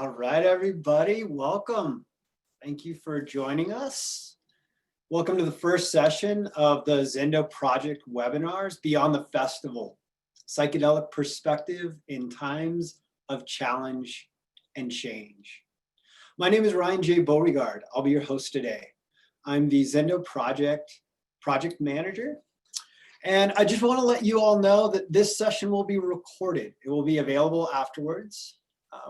All right, everybody, welcome. Thank you for joining us. Welcome to the first session of the Zendo Project webinars, Beyond the Festival, Psychedelic Perspective in Times of Challenge and Change. My name is Ryan J. Beauregard. I'll be your host today. I'm the Zendo Project Manager. And I just want to let you all know that this session will be recorded. It will be available afterwards.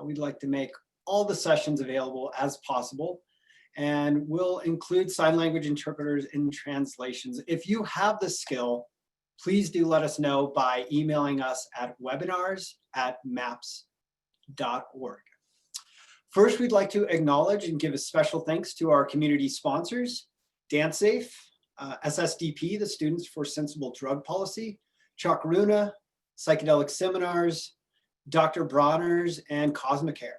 We'd like to make all the sessions available as possible, and we'll include sign language interpreters in translations. If you have the skill, please do let us know by emailing us at webinars@maps.org. First, we'd like to acknowledge and give a special thanks to our community sponsors, DanceSafe, SSDP, the Students for Sensible Drug Policy, Chakruna, Psychedelic Seminars, Dr. Bronner's, and Cosmicare.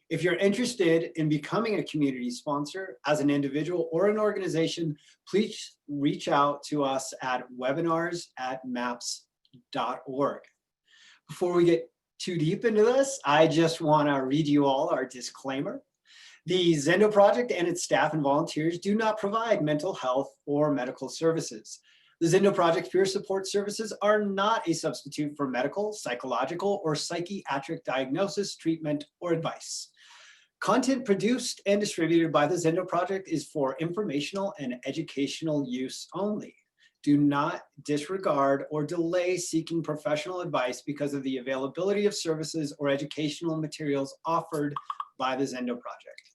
If you're interested in becoming a community sponsor as an individual or an organization, please reach out to us at webinars@maps.org. Before we get too deep into this, I just want to read you all our disclaimer. The Zendo Project and its staff and volunteers do not provide mental health or medical services. The Zendo Project's peer support services are not a substitute for medical, psychological, or psychiatric diagnosis, treatment, or advice. Content produced and distributed by the Zendo Project is for informational and educational use only. Do not disregard or delay seeking professional advice because of the availability of services or educational materials offered by the Zendo Project.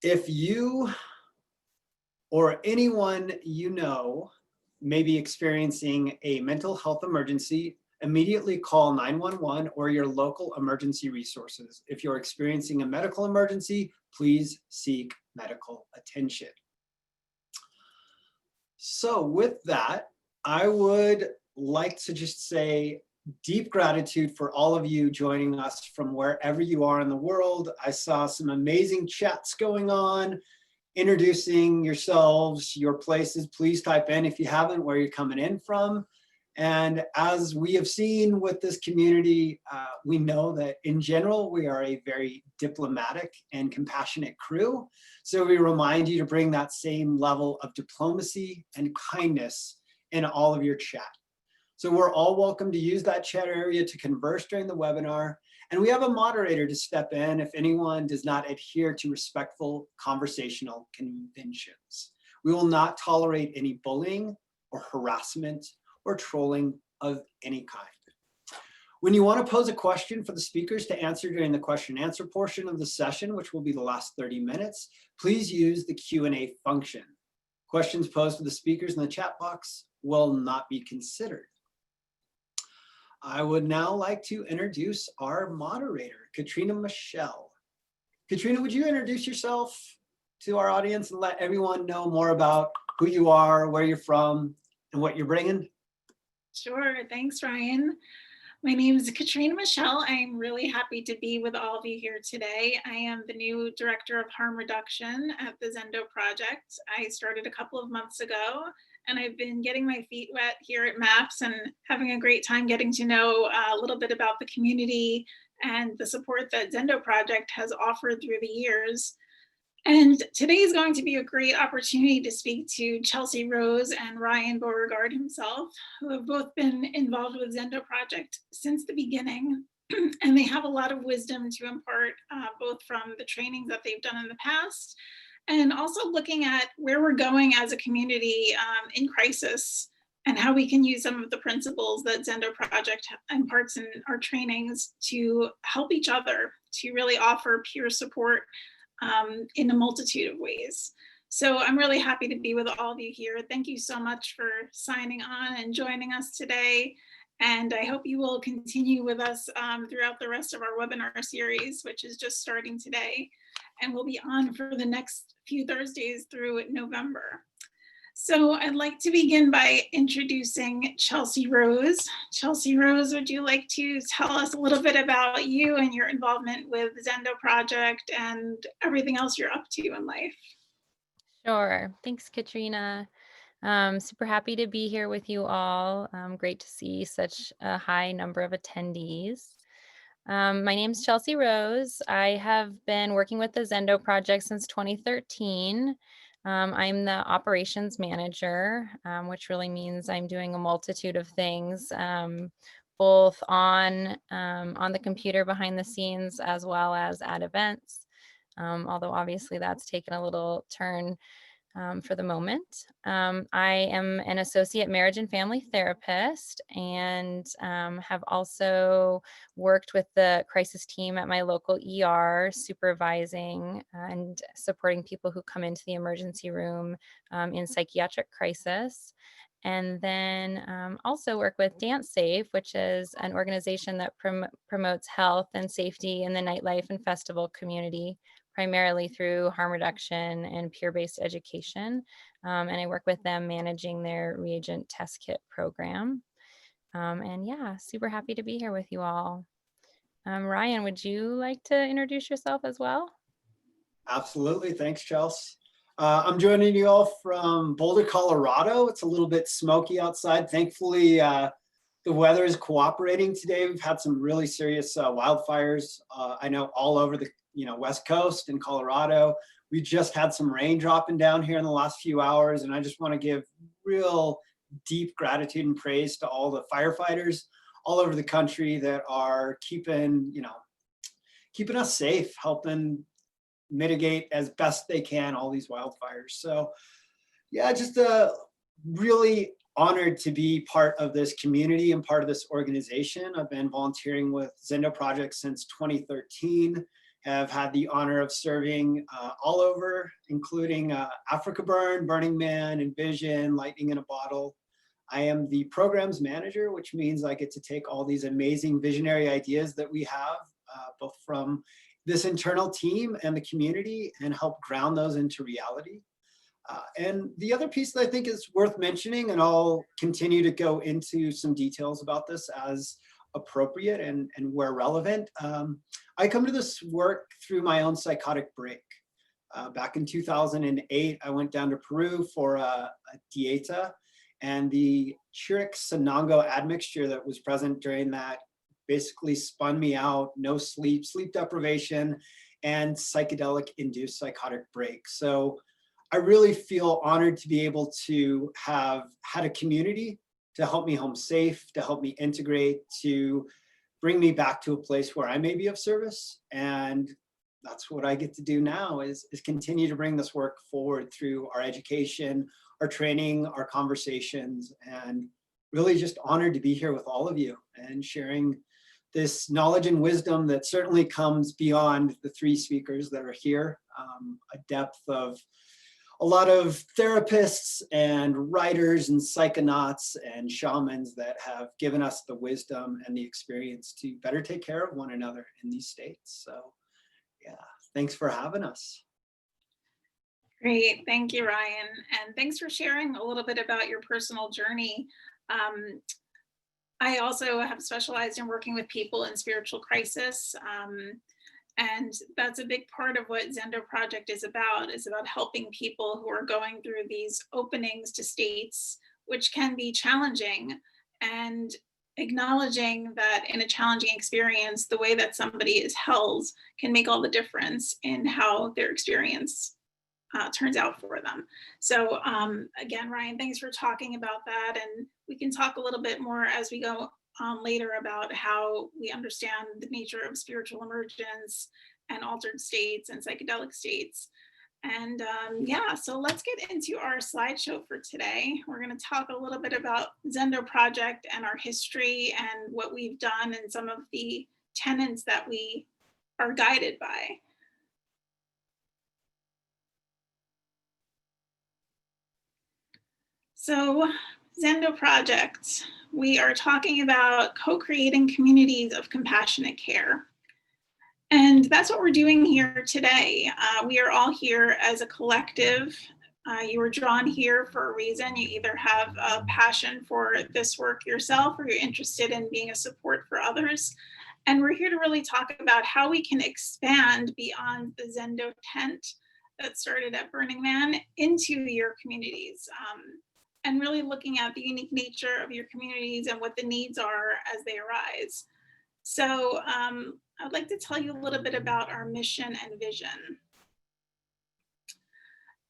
If you or anyone you know may be experiencing a mental health emergency, immediately call 911 or your local emergency resources. If you're experiencing a medical emergency, please seek medical attention. So with that, I would like to just say deep gratitude for all of you joining us from wherever you are in the world. I saw some amazing chats going on, introducing yourselves, your places. Please type in, if you haven't, where you're coming in from. And as we have seen with this community, we know that in general, we are a very diplomatic and compassionate crew. So we remind you to bring that same level of diplomacy and kindness in all of your chat. So we're all welcome to use that chat area to converse during the webinar. And we have a moderator to step in if anyone does not adhere to respectful conversational conventions. We will not tolerate any bullying or harassment or trolling of any kind. When you want to pose a question for the speakers to answer during the question and answer portion of the session, which will be the last 30 minutes, please use the Q&A function. Questions posed to the speakers in the chat box will not be considered. I would now like to introduce our moderator, Katrina Michelle. Katrina, would you introduce yourself to our audience and let everyone know more about who you are, where you're from, and what you're bringing? Sure, thanks, Ryan. My name is Katrina Michelle. I'm really happy to be with all of you here today. I am the new Director of Harm Reduction at the Zendo Project. I started a couple of months ago, and I've been getting my feet wet here at MAPS and having a great time getting to know a little bit about the community and the support that Zendo Project has offered through the years. And today is going to be a great opportunity to speak to Chelsea Rose and Ryan Beauregard himself, who have both been involved with Zendo Project since the beginning. And they have a lot of wisdom to impart, both from the trainings that they've done in the past, and also looking at where we're going as a community in crisis, and how we can use some of the principles that Zendo Project imparts in our trainings to help each other, to really offer peer support in a multitude of ways. So I'm really happy to be with all of you here. Thank you so much for signing on and joining us today. And I hope you will continue with us throughout the rest of our webinar series, which is just starting today, and will be on for the next few Thursdays through November. So I'd like to begin by introducing Chelsea Rose. Chelsea Rose, would you like to tell us a little bit about you and your involvement with the Zendo Project and everything else you're up to in life? Sure. Thanks, Katrina. Super happy to be here with you all. Great to see such a high number of attendees. My name's Chelsea Rose. I have been working with the Zendo Project since 2013. I'm the operations manager, which really means I'm doing a multitude of things, both on the computer behind the scenes as well as at events. Although obviously that's taken a little turn for the moment. I am an associate marriage and family therapist and have also worked with the crisis team at my local ER, supervising and supporting people who come into the emergency room in psychiatric crisis. And then also work with Dance Safe, which is an organization that promotes health and safety in the nightlife and festival community, primarily through harm reduction and peer-based education. And I work with them managing their reagent test kit program. And yeah, super happy to be here with you all. Ryan, would you like to introduce yourself as well? Absolutely. Thanks, Chelsea. I'm joining you all from Boulder, Colorado. It's a little bit smoky outside. Thankfully, the weather is cooperating today. We've had some really serious wildfires. I know all over the West Coast in Colorado. We just had some rain dropping down here in the last few hours, and I just want to give real deep gratitude and praise to all the firefighters all over the country that are keeping us safe, helping mitigate as best they can all these wildfires. So yeah, just really honored to be part of this community and part of this organization. I've been volunteering with Zendo Project since 2013, have had the honor of serving all over, including Africa Burn, Burning Man, Envision, Lightning in a Bottle. I am the programs manager, which means I get to take all these amazing visionary ideas that we have, both from this internal team and the community, and help ground those into reality. And the other piece that I think is worth mentioning, and I'll continue to go into some details about this as appropriate and where relevant, I come to this work through my own psychotic break. Back in 2008, I went down to Peru for a dieta, and the Chirix-Sanango admixture that was present during that basically spun me out. No sleep, sleep deprivation, and psychedelic induced psychotic break. So I really feel honored to be able to have had a community to help me home safe, to help me integrate, to bring me back to a place where I may be of service. And that's what I get to do now is continue to bring this work forward through our education, our training, our conversations, and really just honored to be here with all of you and sharing this knowledge and wisdom that certainly comes beyond the three speakers that are here, a depth of a lot of therapists and writers and psychonauts and shamans that have given us the wisdom and the experience to better take care of one another in these states. So yeah, thanks for having us. Great, thank you, Ryan. And thanks for sharing a little bit about your personal journey. I also have specialized in working with people in spiritual crisis. And that's a big part of what Zendo Project is about helping people who are going through these openings to states, which can be challenging, and acknowledging that in a challenging experience, the way that somebody is held can make all the difference in how their experience turns out for them. So again, Ryan, thanks for talking about that. And we can talk a little bit more as we go on later about how we understand the nature of spiritual emergence and altered states and psychedelic states. And yeah, so let's get into our slideshow for today. We're going to talk a little bit about Zendo Project and our history and what we've done and some of the tenets that we are guided by. So Zendo Project, we are talking about co-creating communities of compassionate care. And that's what we're doing here today. We are all here as a collective. You were drawn here for a reason. You either have a passion for this work yourself or you're interested in being a support for others. And we're here to really talk about how we can expand beyond the Zendo tent that started at Burning Man into your communities. And really looking at the unique nature of your communities and what the needs are as they arise. So I'd like to tell you a little bit about our mission and vision.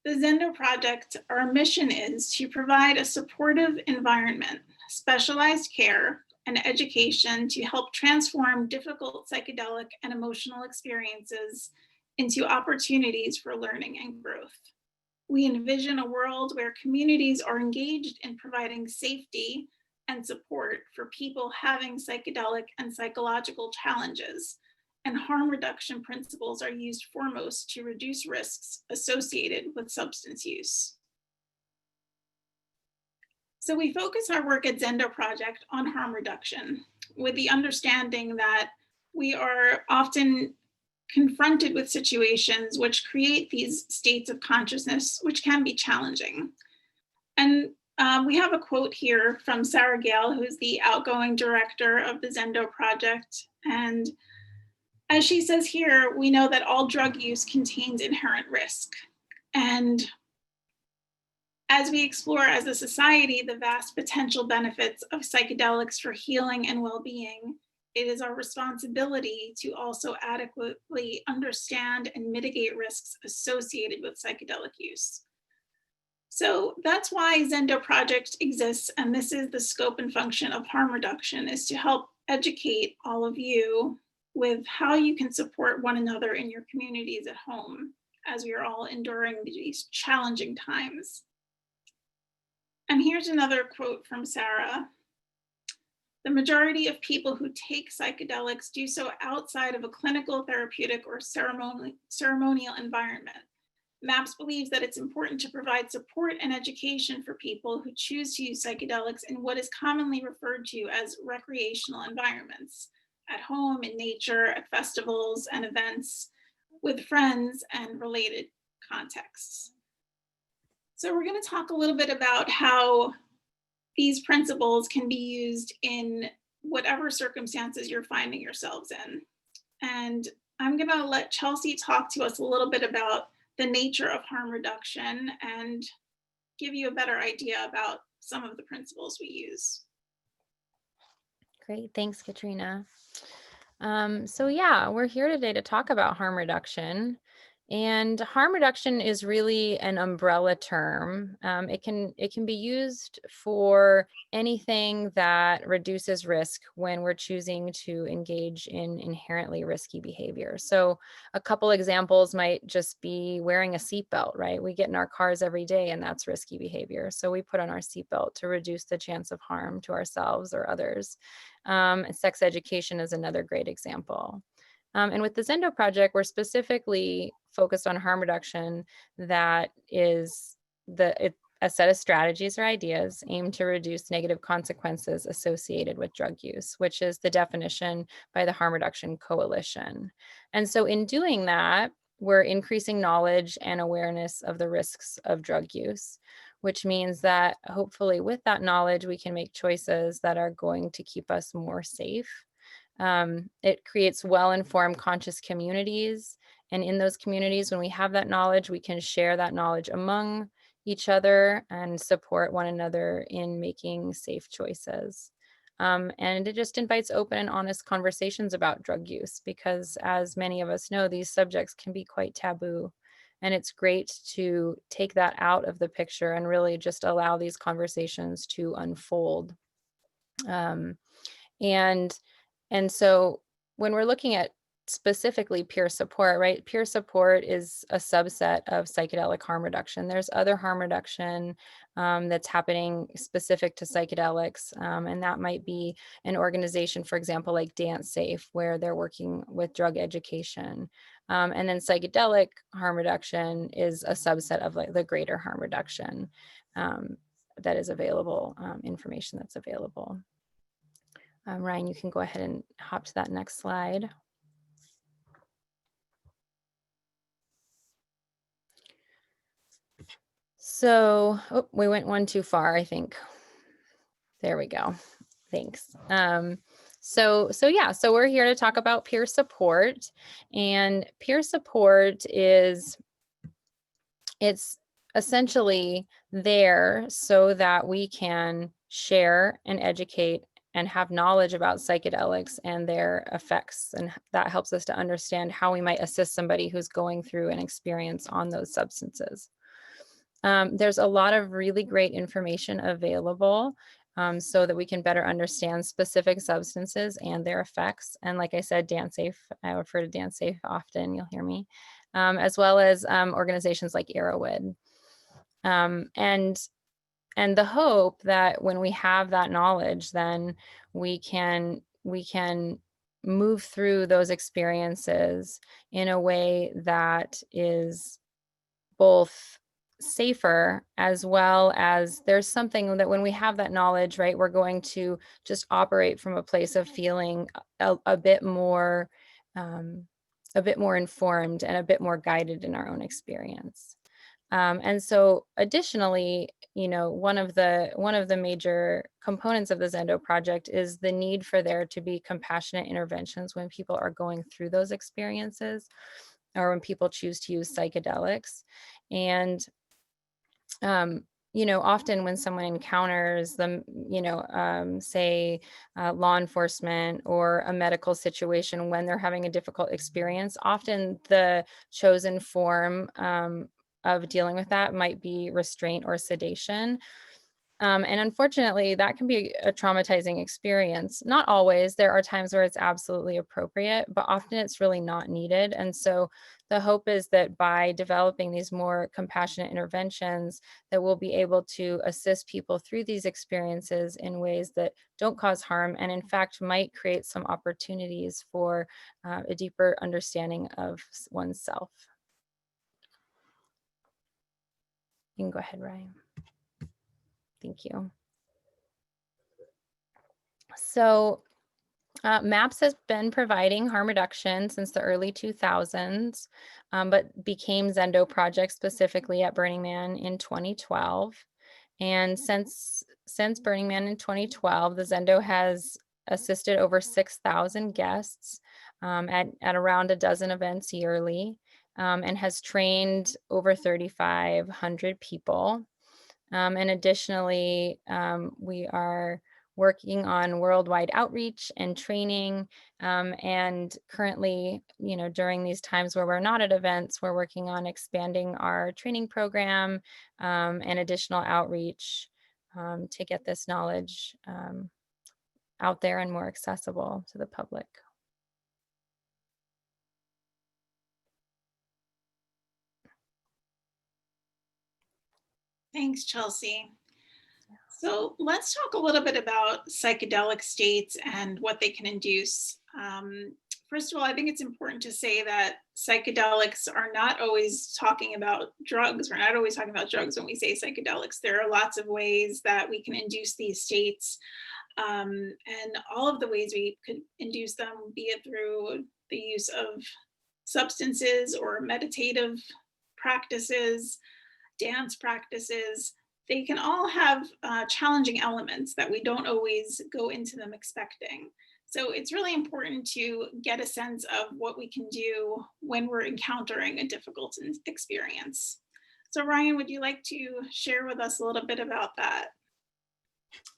The Zendo Project, our mission is to provide a supportive environment, specialized care, and education to help transform difficult psychedelic and emotional experiences into opportunities for learning and growth. We envision a world where communities are engaged in providing safety and support for people having psychedelic and psychological challenges, and harm reduction principles are used foremost to reduce risks associated with substance use. So we focus our work at Zendo Project on harm reduction, with the understanding that we are often confronted with situations which create these states of consciousness, which can be challenging. And we have a quote here from Sarah Gale, who's the outgoing director of the Zendo Project. And as she says here, we know that all drug use contains inherent risk. And as we explore as a society the vast potential benefits of psychedelics for healing and well-being, it is our responsibility to also adequately understand and mitigate risks associated with psychedelic use. So that's why Zendo Project exists, and this is the scope and function of harm reduction, is to help educate all of you with how you can support one another in your communities at home as we are all enduring these challenging times. And here's another quote from Sarah. The majority of people who take psychedelics do so outside of a clinical, therapeutic, or ceremonial environment. MAPS believes that it's important to provide support and education for people who choose to use psychedelics in what is commonly referred to as recreational environments, at home, in nature, at festivals and events, with friends and related contexts. So we're going to talk a little bit about how these principles can be used in whatever circumstances you're finding yourselves in. And I'm going to let Chelsea talk to us a little bit about the nature of harm reduction and give you a better idea about some of the principles we use. Great, thanks, Katrina. So yeah, we're here today to talk about harm reduction. And harm reduction is really an umbrella term. It can be used for anything that reduces risk when we're choosing to engage in inherently risky behavior. So a couple examples might just be wearing a seatbelt, right? We get in our cars every day and that's risky behavior. So we put on our seatbelt to reduce the chance of harm to ourselves or others. Sex education is another great example. And with the Zendo Project, we're specifically focused on harm reduction that is a set of strategies or ideas aimed to reduce negative consequences associated with drug use, which is the definition by the Harm Reduction Coalition. And so in doing that, we're increasing knowledge and awareness of the risks of drug use, which means that hopefully with that knowledge, we can make choices that are going to keep us more safe. It creates well-informed, conscious communities. And in those communities, when we have that knowledge, we can share that knowledge among each other and support one another in making safe choices. And it just invites open and honest conversations about drug use, because as many of us know, these subjects can be quite taboo. And it's great to take that out of the picture and really just allow these conversations to unfold. And so when we're looking at specifically peer support, right? Peer support is a subset of psychedelic harm reduction. There's other harm reduction that's happening specific to psychedelics. And that might be an organization, for example, like Dance Safe, where they're working with drug education. And then psychedelic harm reduction is a subset of like the greater harm reduction that is available, information that's available. Ryan, you can go ahead and hop to that next slide. So, we went one too far, I think. There we go. Thanks. So we're here to talk about peer support, and peer support it's essentially there so that we can share and educate and have knowledge about psychedelics and their effects. And that helps us to understand how we might assist somebody who's going through an experience on those substances. There's a lot of really great information available so that we can better understand specific substances and their effects. And like I said, DanceSafe, I refer to DanceSafe often, you'll hear me, as well as organizations like Arrowwood. And the hope that when we have that knowledge, then we can move through those experiences in a way that is both safer, as well as there's something that when we have that knowledge, right, we're going to just operate from a place of feeling a bit more informed and a bit more guided in our own experience. And so additionally, you know, one of the major components of the Zendo Project is the need for there to be compassionate interventions when people are going through those experiences, or when people choose to use psychedelics. And you know, often when someone encounters them, you know, say law enforcement or a medical situation when they're having a difficult experience, often the chosen form of dealing with that might be restraint or sedation. And unfortunately, that can be a traumatizing experience. Not always. There are times where it's absolutely appropriate, but often it's really not needed. And so the hope is that by developing these more compassionate interventions, that we'll be able to assist people through these experiences in ways that don't cause harm, and in fact might create some opportunities for a deeper understanding of oneself. You can go ahead, Ryan. Thank you. So MAPS has been providing harm reduction since the early 2000s, but became Zendo Project specifically at Burning Man in 2012. And since Burning Man in 2012, the Zendo has assisted over 6,000 guests at around a dozen events yearly, and has trained over 3,500 people. And additionally, we are working on worldwide outreach and training. And currently, you know, during these times where we're not at events, we're working on expanding our training program and additional outreach to get this knowledge out there and more accessible to the public. Thanks, Chelsea. So let's talk a little bit about psychedelic states and what they can induce. First of all, I think it's important to say that psychedelics are not always talking about drugs. We're not always talking about drugs when we say psychedelics. There are lots of ways that we can induce these states. And all of the ways we could induce them, be it through the use of substances or meditative practices, dance practices, they can all have challenging elements that we don't always go into them expecting. So it's really important to get a sense of what we can do when we're encountering a difficult experience. So Ryan, would you like to share with us a little bit about that?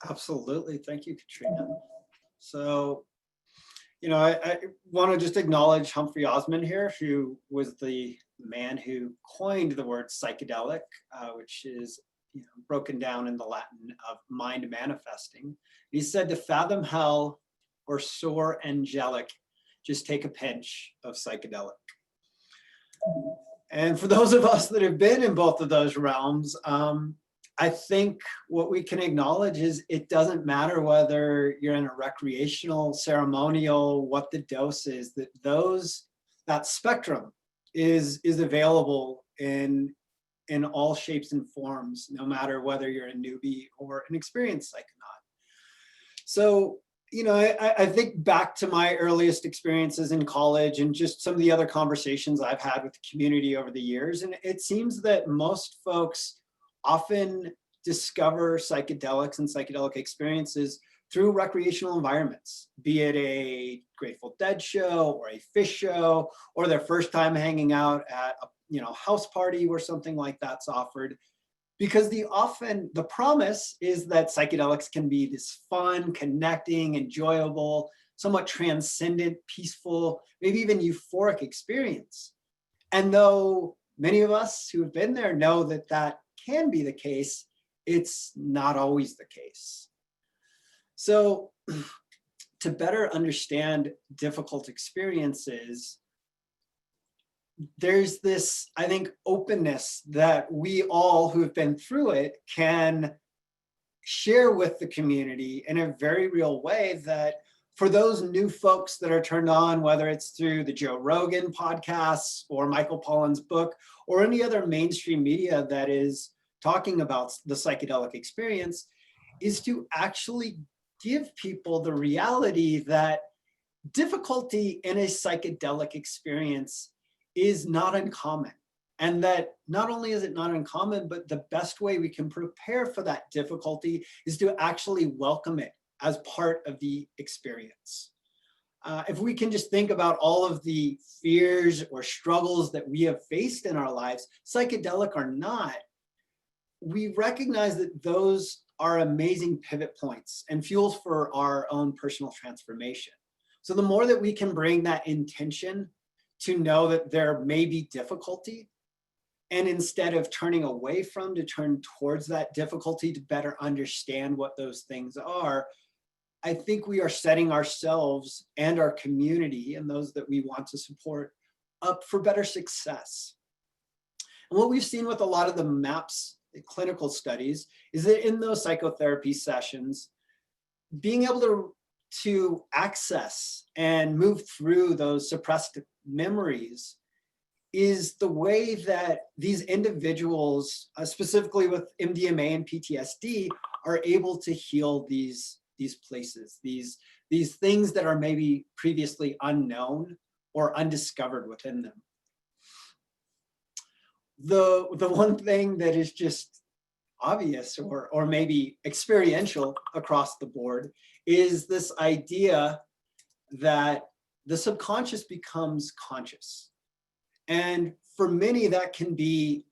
Absolutely. Thank you, Katrina. So, you know, I want to just acknowledge Humphrey Osmond here, who was the man who coined the word psychedelic, which is, you know, broken down in the Latin of mind manifesting. He said, to fathom hell or soar angelic, just take a pinch of psychedelic. And for those of us that have been in both of those realms, I think what we can acknowledge is it doesn't matter whether you're in a recreational, ceremonial, what the dose is, that spectrum is available in all shapes and forms, no matter whether you're a newbie or an experienced psychonaut. So, you know, I think back to my earliest experiences in college and just some of the other conversations I've had with the community over the years. And it seems that most folks often discover psychedelics and psychedelic experiences through recreational environments, be it a Grateful Dead show or a Fish show, or their first time hanging out at a house party where something like that's offered. Because the promise is that psychedelics can be this fun, connecting, enjoyable, somewhat transcendent, peaceful, maybe even euphoric experience. And though many of us who have been there know that that can be the case, it's not always the case. So to better understand difficult experiences, there's this, I think, openness that we all who have been through it can share with the community in a very real way, that for those new folks that are turned on, whether it's through the Joe Rogan podcasts or Michael Pollan's book or any other mainstream media that is talking about the psychedelic experience, is to actually give people the reality that difficulty in a psychedelic experience is not uncommon. And that not only is it not uncommon, but the best way we can prepare for that difficulty is to actually welcome it as part of the experience. If we can just think about all of the fears or struggles that we have faced in our lives, psychedelic or not, we recognize that those are amazing pivot points and fuels for our own personal transformation. So the more that we can bring that intention to know that there may be difficulty, and instead of turning away from, to turn towards that difficulty to better understand what those things are, I think we are setting ourselves and our community and those that we want to support up for better success. And what we've seen with a lot of the MAPS clinical studies is that in those psychotherapy sessions, being able to access and move through those suppressed memories is the way that these individuals, specifically with MDMA and PTSD, are able to heal these places, these things that are maybe previously unknown or undiscovered within them. The one thing that is just obvious or maybe experiential across the board is this idea that the subconscious becomes conscious. And for many, that can be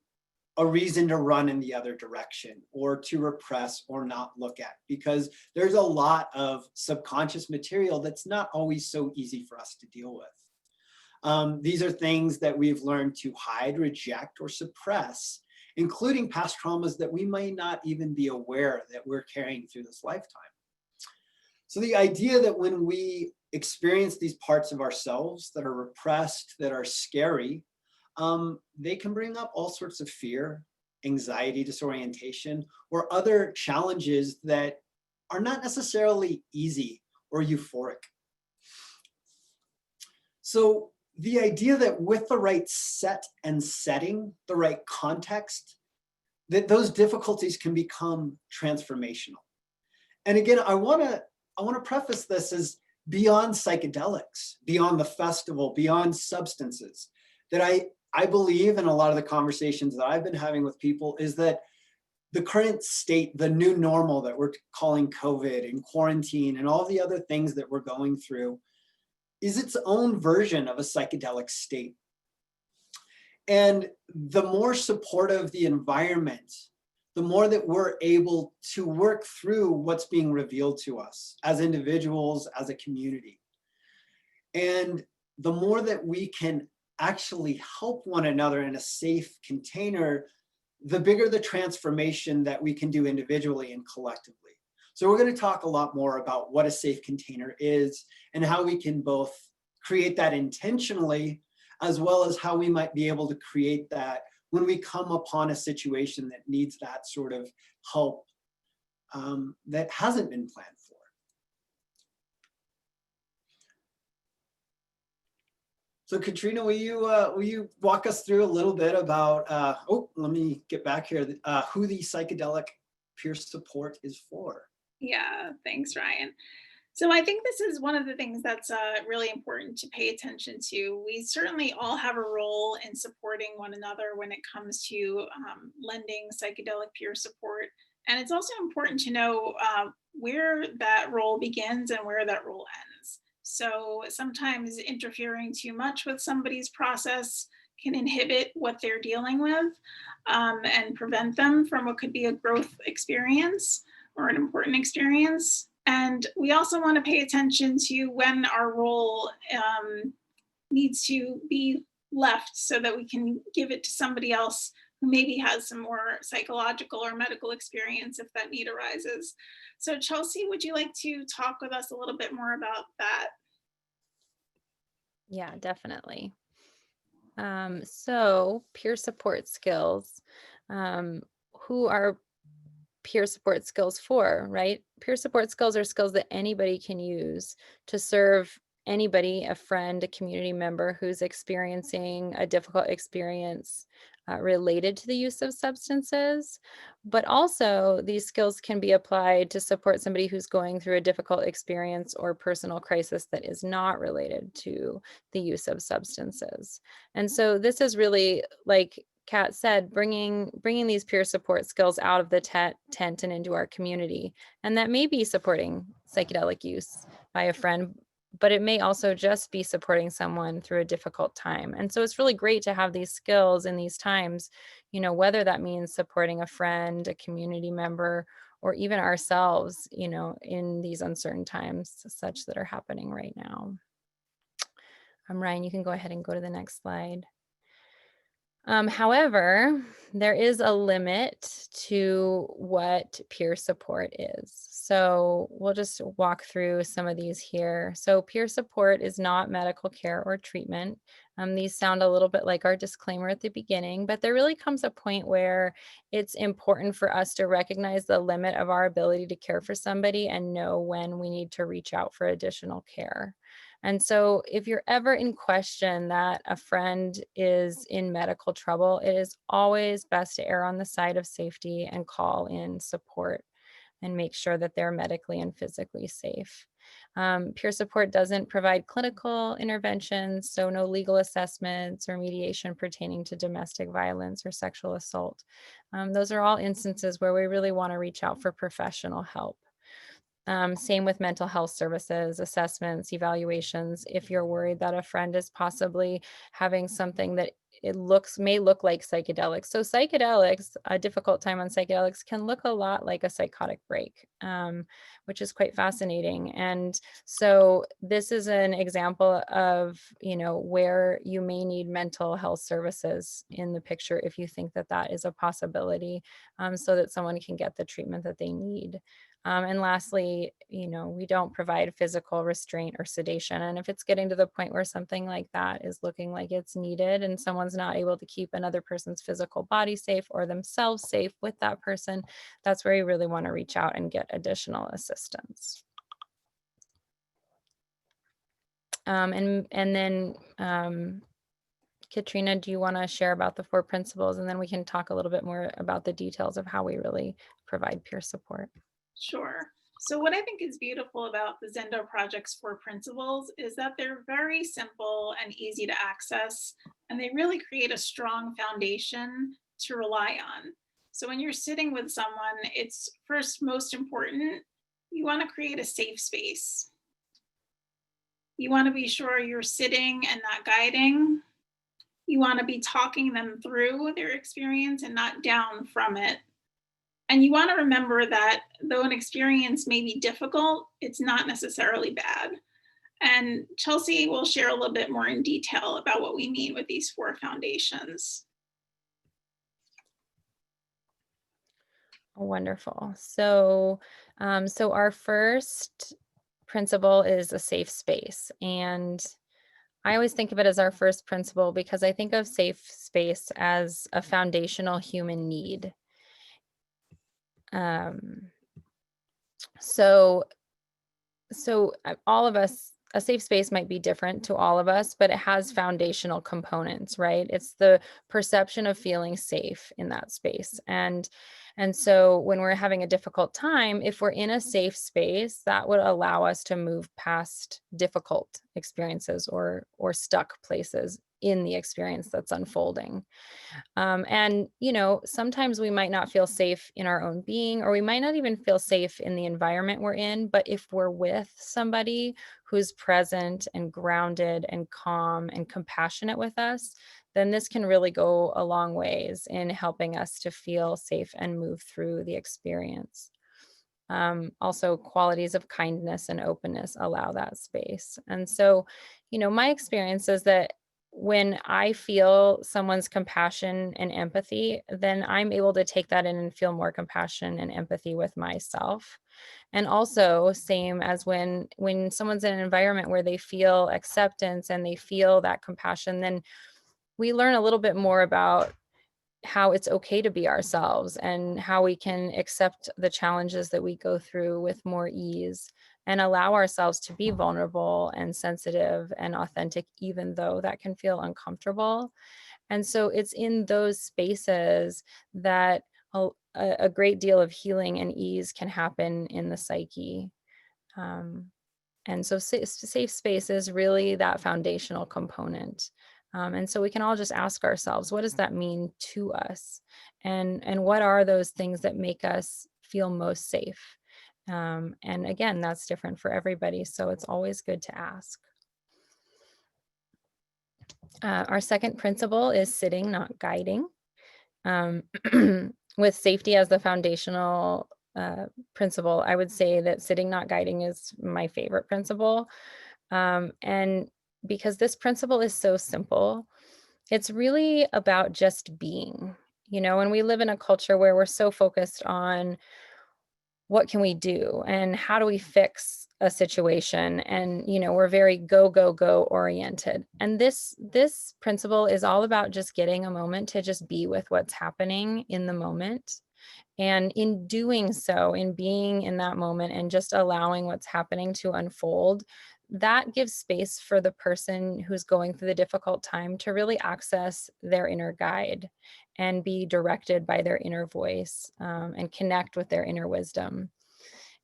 a reason to run in the other direction or to repress or not look at, because there's a lot of subconscious material that's not always so easy for us to deal with. These are things that we've learned to hide, reject, or suppress, including past traumas that we may not even be aware that we're carrying through this lifetime. So the idea that when we experience these parts of ourselves that are repressed, that are scary, they can bring up all sorts of fear, anxiety, disorientation, or other challenges that are not necessarily easy or euphoric. So the idea that with the right set and setting, the right context, that those difficulties can become transformational. And again, I want to preface this as beyond psychedelics, beyond the festival, beyond substances, that I believe in a lot of the conversations that I've been having with people is that the current state, the new normal that we're calling COVID and quarantine and all the other things that we're going through, is its own version of a psychedelic state. And the more supportive the environment, the more that we're able to work through what's being revealed to us as individuals, as a community. And the more that we can actually help one another in a safe container, the bigger the transformation that we can do individually and collectively. So we're going to talk a lot more about what a safe container is and how we can both create that intentionally, as well as how we might be able to create that when we come upon a situation that needs that sort of help that hasn't been planned for. So Katrina, will you walk us through a little bit about, let me get back here, who the psychedelic peer support is for? Yeah, thanks, Ryan. So I think this is one of the things that's really important to pay attention to. We certainly all have a role in supporting one another when it comes to lending psychedelic peer support. And it's also important to know where that role begins and where that role ends. So sometimes interfering too much with somebody's process can inhibit what they're dealing with, and prevent them from what could be a growth experience or an important experience. And we also want to pay attention to when our role needs to be left so that we can give it to somebody else who maybe has some more psychological or medical experience if that need arises. So Chelsea, would you like to talk with us a little bit more about that? Yeah, definitely. So peer support skills, who are peer support skills for, right? Peer support skills are skills that anybody can use to serve anybody, a friend, a community member who's experiencing a difficult experience related to the use of substances. But also, these skills can be applied to support somebody who's going through a difficult experience or personal crisis that is not related to the use of substances. And so this is really, like Kat said, bringing these peer support skills out of the tent and into our community. And that may be supporting psychedelic use by a friend, but it may also just be supporting someone through a difficult time. And so it's really great to have these skills in these times, whether that means supporting a friend, a community member, or even ourselves, in these uncertain times such that are happening right now. Ryan, you can go ahead and go to the next slide. However, there is a limit to what peer support is. So we'll just walk through some of these here. So peer support is not medical care or treatment. These sound a little bit like our disclaimer at the beginning, but there really comes a point where it's important for us to recognize the limit of our ability to care for somebody and know when we need to reach out for additional care. And so if you're ever in question that a friend is in medical trouble, it is always best to err on the side of safety and call in support and make sure that they're medically and physically safe. Peer support doesn't provide clinical interventions, so no legal assessments or mediation pertaining to domestic violence or sexual assault. Those are all instances where we really want to reach out for professional help. Same with mental health services, assessments, evaluations. If you're worried that a friend is possibly having something that may look like psychedelics. So psychedelics, a difficult time on psychedelics can look a lot like a psychotic break, which is quite fascinating. And so this is an example of, where you may need mental health services in the picture if you think that that is a possibility, so that someone can get the treatment that they need. And lastly, we don't provide physical restraint or sedation. And if it's getting to the point where something like that is looking like it's needed and someone's not able to keep another person's physical body safe or themselves safe with that person, that's where you really want to reach out and get additional assistance. And then Katrina, do you want to share about the 4 principles, and then we can talk a little bit more about the details of how we really provide peer support? Sure. So what I think is beautiful about the Zendo Project's 4 principles is that they're very simple and easy to access, and they really create a strong foundation to rely on. So when you're sitting with someone, it's first most important, you want to create a safe space. You want to be sure you're sitting and not guiding. You want to be talking them through their experience and not down from it. And you want to remember that though an experience may be difficult, it's not necessarily bad. And Chelsea will share a little bit more in detail about what we mean with these 4 foundations. Wonderful. So our first principle is a safe space. And I always think of it as our first principle because I think of safe space as a foundational human need. So all of us, a safe space might be different to all of us, but it has foundational components, right? It's the perception of feeling safe in that space. And so when we're having a difficult time, if we're in a safe space, that would allow us to move past difficult experiences or stuck places in the experience that's unfolding. And, sometimes we might not feel safe in our own being, or we might not even feel safe in the environment we're in. But if we're with somebody who's present and grounded and calm and compassionate with us, then this can really go a long ways in helping us to feel safe and move through the experience. Also, qualities of kindness and openness allow that space. And so, my experience is that when I feel someone's compassion and empathy, then I'm able to take that in and feel more compassion and empathy with myself. And also, same as when someone's in an environment where they feel acceptance and they feel that compassion, then we learn a little bit more about how it's okay to be ourselves and how we can accept the challenges that we go through with more ease and allow ourselves to be vulnerable and sensitive and authentic, even though that can feel uncomfortable. And so it's in those spaces that a great deal of healing and ease can happen in the psyche. Um, and so safe space is really that foundational component. And so we can all just ask ourselves, what does that mean to us? And what are those things that make us feel most safe? And again, that's different for everybody. So it's always good to ask. Our second principle is sitting, not guiding. With safety as the foundational principle, I would say that sitting, not guiding is my favorite principle. And because this principle is so simple, it's really about just being, and we live in a culture where we're so focused on what can we do and how do we fix a situation, and we're very go go go oriented, and this principle is all about just getting a moment to just be with what's happening in the moment. And in doing so, in being in that moment and just allowing what's happening to unfold, that gives space for the person who's going through the difficult time to really access their inner guide and be directed by their inner voice, and connect with their inner wisdom.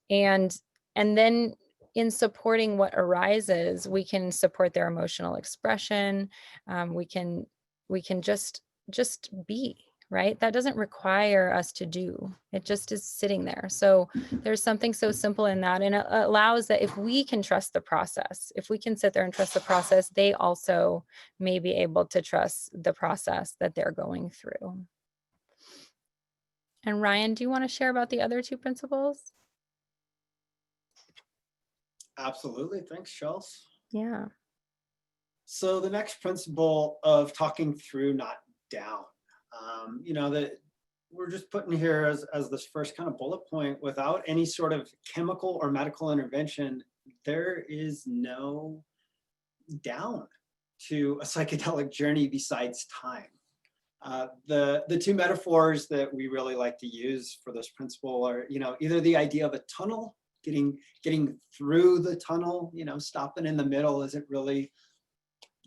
And then in supporting what arises, we can support their emotional expression. We can just be, right? That doesn't require us to do. It just is sitting there. So there's something so simple in that. And it allows that if we can trust the process, if we can sit there and trust the process, they also may be able to trust the process that they're going through. And Ryan, do you want to share about the other two principles? Absolutely. Thanks, Chels. Yeah. So the next principle of talking through, not down, that we're just putting here as this first kind of bullet point, without any sort of chemical or medical intervention, there is no down to a psychedelic journey besides time. The two metaphors that we really like to use for this principle are, either the idea of a tunnel, getting through the tunnel, stopping in the middle isn't really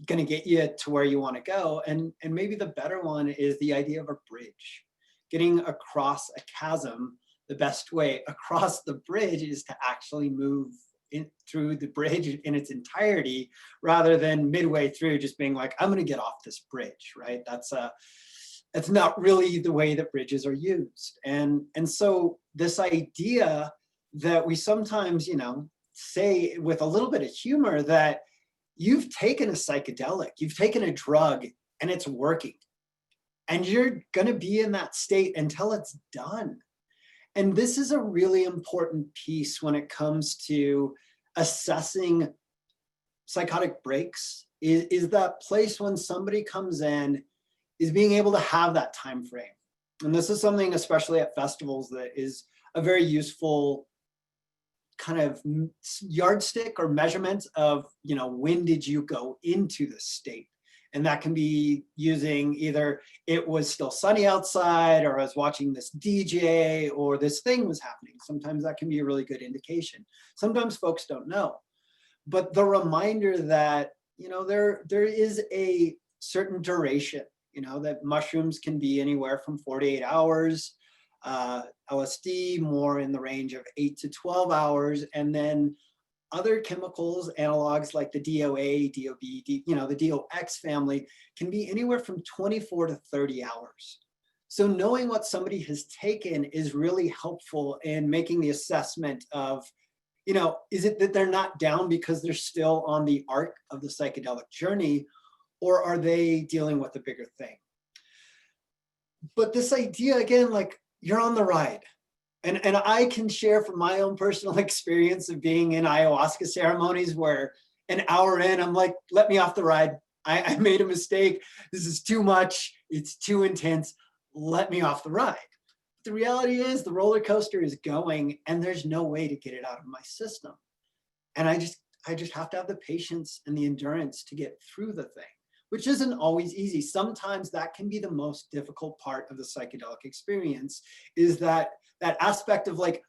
going to get you to where you want to go. And maybe the better one is the idea of a bridge. Getting across a chasm, the best way across the bridge is to actually move through the bridge in its entirety, rather than midway through just being like, I'm going to get off this bridge, right? That's not really the way that bridges are used. And so this idea that we sometimes, say with a little bit of humor, that you've taken a psychedelic, you've taken a drug, and it's working. And you're going to be in that state until it's done. And this is a really important piece when it comes to assessing psychotic breaks, is that place when somebody comes in, is being able to have that time frame. And this is something, especially at festivals, that is a very useful kind of yardstick or measurement of, when did you go into the state? And that can be using either it was still sunny outside, or I was watching this DJ, or this thing was happening. Sometimes that can be a really good indication. Sometimes folks don't know. But the reminder that, there is a certain duration, that mushrooms can be anywhere from 4 to 8 hours. LSD more in the range of 8 to 12 hours. And then other chemicals, analogs like the DOA, DOB, the DOX family, can be anywhere from 24 to 30 hours. So knowing what somebody has taken is really helpful in making the assessment of, is it that they're not down because they're still on the arc of the psychedelic journey, or are they dealing with a bigger thing? But this idea, again, like you're on the ride. And I can share from my own personal experience of being in ayahuasca ceremonies where an hour in, I'm like, let me off the ride. I made a mistake. This is too much. It's too intense. Let me off the ride. The reality is the roller coaster is going and there's no way to get it out of my system. And I just have to have the patience and the endurance to get through the thing, which isn't always easy. Sometimes that can be the most difficult part of the psychedelic experience, is that aspect of like,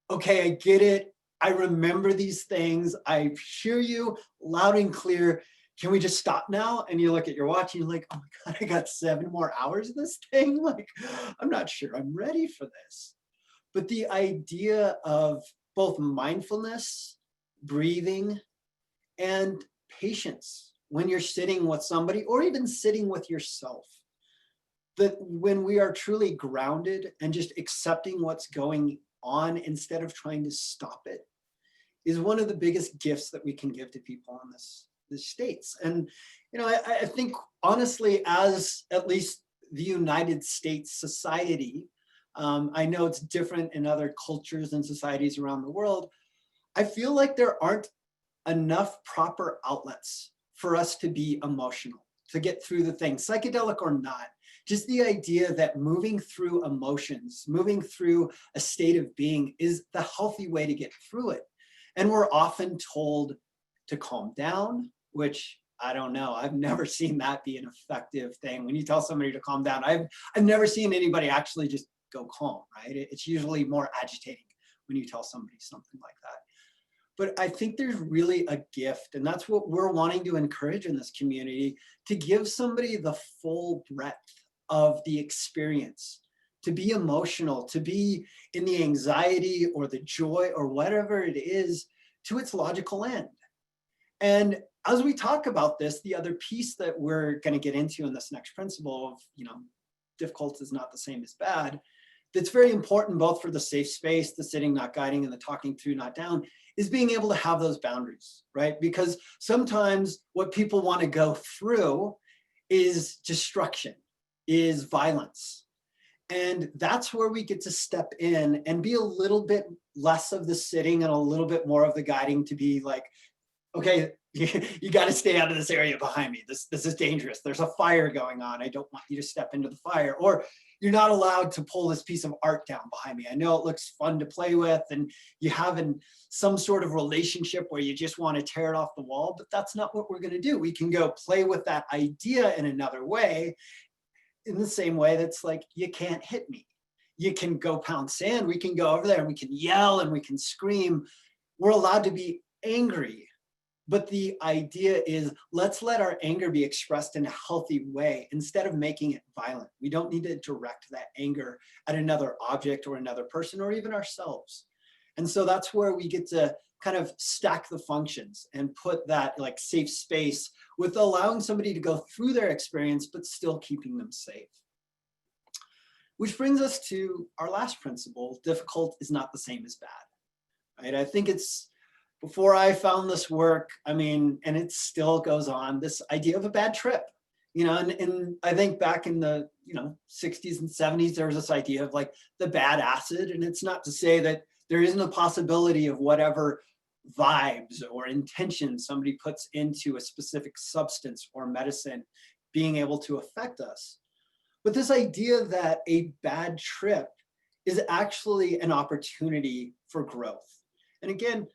okay, I get it. I remember these things. I hear you loud and clear. Can we just stop now? And you look at your watch and you're like, oh my God, I got 7 more hours of this thing. Like, I'm not sure I'm ready for this. But the idea of both mindfulness, breathing, and patience when you're sitting with somebody or even sitting with yourself, that when we are truly grounded and just accepting what's going on instead of trying to stop it, is one of the biggest gifts that we can give to people in this states. And, you know, I think honestly, as at least the United States society, I know it's different in other cultures and societies around the world. I feel like there aren't enough proper outlets for us to be emotional, to get through the thing, psychedelic or not. Just the idea that moving through emotions, moving through a state of being is the healthy way to get through it. And we're often told to calm down, which I don't know. I've never seen that be an effective thing. When you tell somebody to calm down, I've never seen anybody actually just go calm, right? It's usually more agitating when you tell somebody something like that. But I think there's really a gift, and that's what we're wanting to encourage in this community, to give somebody the full breadth of the experience, to be emotional, to be in the anxiety or the joy or whatever it is, to its logical end. And as we talk about this, the other piece that we're going to get into in this next principle of, you know, difficult is not the same as bad, that's very important both for the safe space, the sitting, not guiding, and the talking through, not down, is being able to have those boundaries, right? Because sometimes what people want to go through is destruction, is violence. And that's where we get to step in and be a little bit less of the sitting and a little bit more of the guiding, to be like, okay, you got to stay out of this area behind me. This is dangerous. There's a fire going on. I don't want you to step into the fire. Or you're not allowed to pull this piece of art down behind me. I know it looks fun to play with and you have some sort of relationship where you just want to tear it off the wall, but that's not what we're going to do. We can go play with that idea in another way, in the same way that's like, you can't hit me. You can go pound sand. We can go over there and we can yell and we can scream. We're allowed to be angry. But the idea is, let's let our anger be expressed in a healthy way instead of making it violent. We don't need to direct that anger at another object or another person or even ourselves. And so that's where we get to kind of stack the functions and put that like safe space with allowing somebody to go through their experience, but still keeping them safe. Which brings us to our last principle: difficult is not the same as bad, right? I think it's, before I found this work, I mean, and it still goes on, this idea of a bad trip, you know, and I think back in the, 60s and 70s, there was this idea of like the bad acid. And it's not to say that there isn't a possibility of whatever vibes or intention somebody puts into a specific substance or medicine being able to affect us. But this idea that a bad trip is actually an opportunity for growth. And again,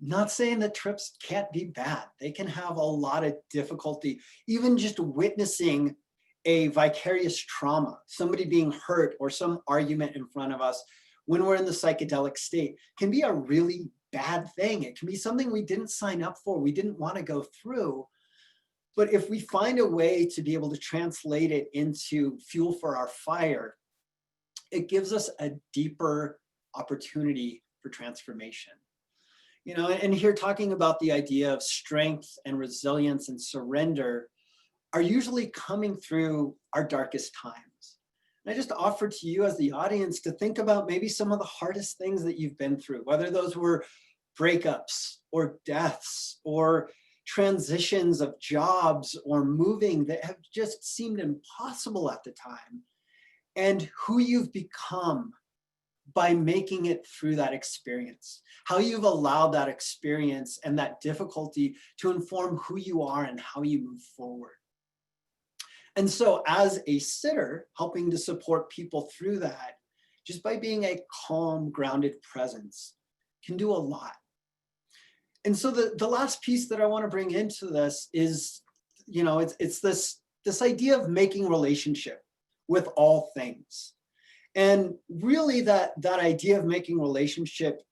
not saying that trips can't be bad. They can have a lot of difficulty. Even just witnessing a vicarious trauma, somebody being hurt or some argument in front of us when we're in the psychedelic state, can be a really bad thing. It can be something we didn't sign up for, we didn't want to go through. But if we find a way to be able to translate it into fuel for our fire, it gives us a deeper opportunity for transformation. And here talking about the idea of strength and resilience and surrender are usually coming through our darkest times. And I just offer to you as the audience to think about maybe some of the hardest things that you've been through, whether those were breakups or deaths or transitions of jobs or moving that have just seemed impossible at the time, and who you've become by making it through that experience, how you've allowed that experience and that difficulty to inform who you are and how you move forward. And so as a sitter, helping to support people through that, just by being a calm, grounded presence, can do a lot. And so the last piece that I want to bring into this is, it's this idea of making relationship with all things. And really that idea of making relationship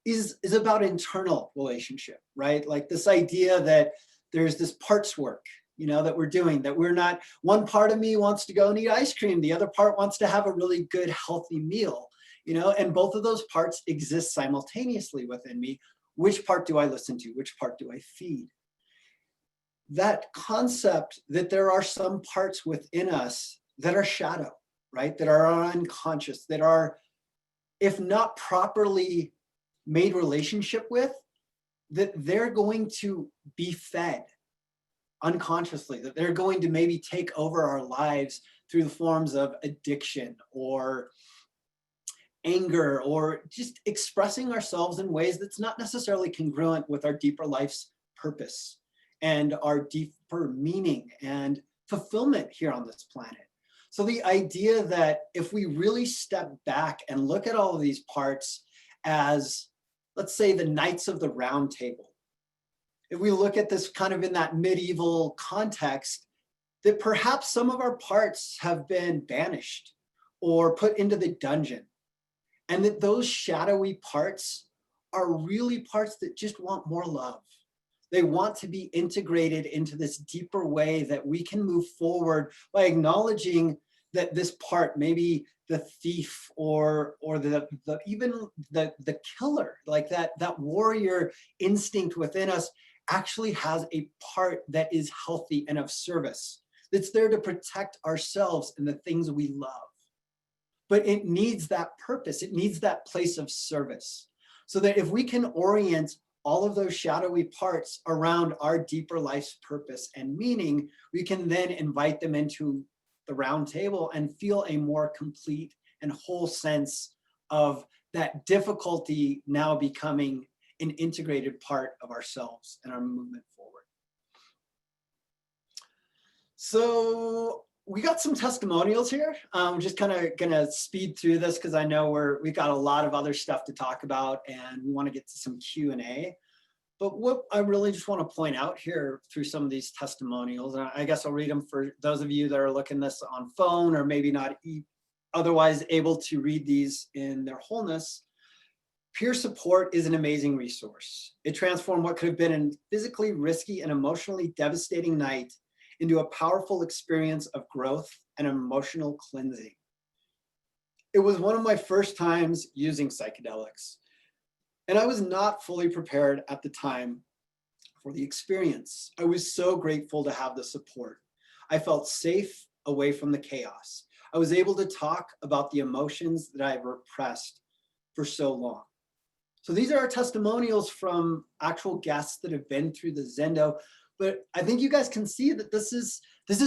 is about internal relationship, right? Like this idea that there's this parts work, that we're doing, that we're not, one part of me wants to go and eat ice cream, the other part wants to have a really good, healthy meal, and both of those parts exist simultaneously within me. Which part do I listen to? Which part do I feed? That concept that there are some parts within us that are shadow, right? That are unconscious, that are, if not properly made relationship with, that they're going to be fed unconsciously, that they're going to maybe take over our lives through the forms of addiction or anger, or just expressing ourselves in ways that's not necessarily congruent with our deeper life's purpose and our deeper meaning and fulfillment here on this planet. So the idea that if we really step back and look at all of these parts as, let's say, the Knights of the Round Table, if we look at this kind of in that medieval context, that perhaps some of our parts have been banished or put into the dungeon, and that those shadowy parts are really parts that just want more love. They want to be integrated into this deeper way that we can move forward by acknowledging that this part, maybe the thief or even the killer, like that warrior instinct within us, actually has a part that is healthy and of service, that's there to protect ourselves and the things we love. But it needs that purpose. It needs that place of service. So that if we can orient all of those shadowy parts around our deeper life's purpose and meaning, we can then invite them into the round table and feel a more complete and whole sense of that difficulty now becoming an integrated part of ourselves and our movement forward. So we got some testimonials here. I'm just kind of gonna speed through this because I know we've got a lot of other stuff to talk about and we want to get to some Q&A. But what I really just want to point out here through some of these testimonials, and I guess I'll read them for those of you that are looking this on phone or maybe not otherwise able to read these in their wholeness. Peer support is an amazing resource. It transformed what could have been a physically risky and emotionally devastating night into a powerful experience of growth and emotional cleansing. It was one of my first times using psychedelics, and I was not fully prepared at the time for the experience. I was so grateful to have the support. I felt safe away from the chaos. I was able to talk about the emotions that I've repressed for so long. So these are our testimonials from actual guests that have been through the Zendo. But I think you guys can see that this is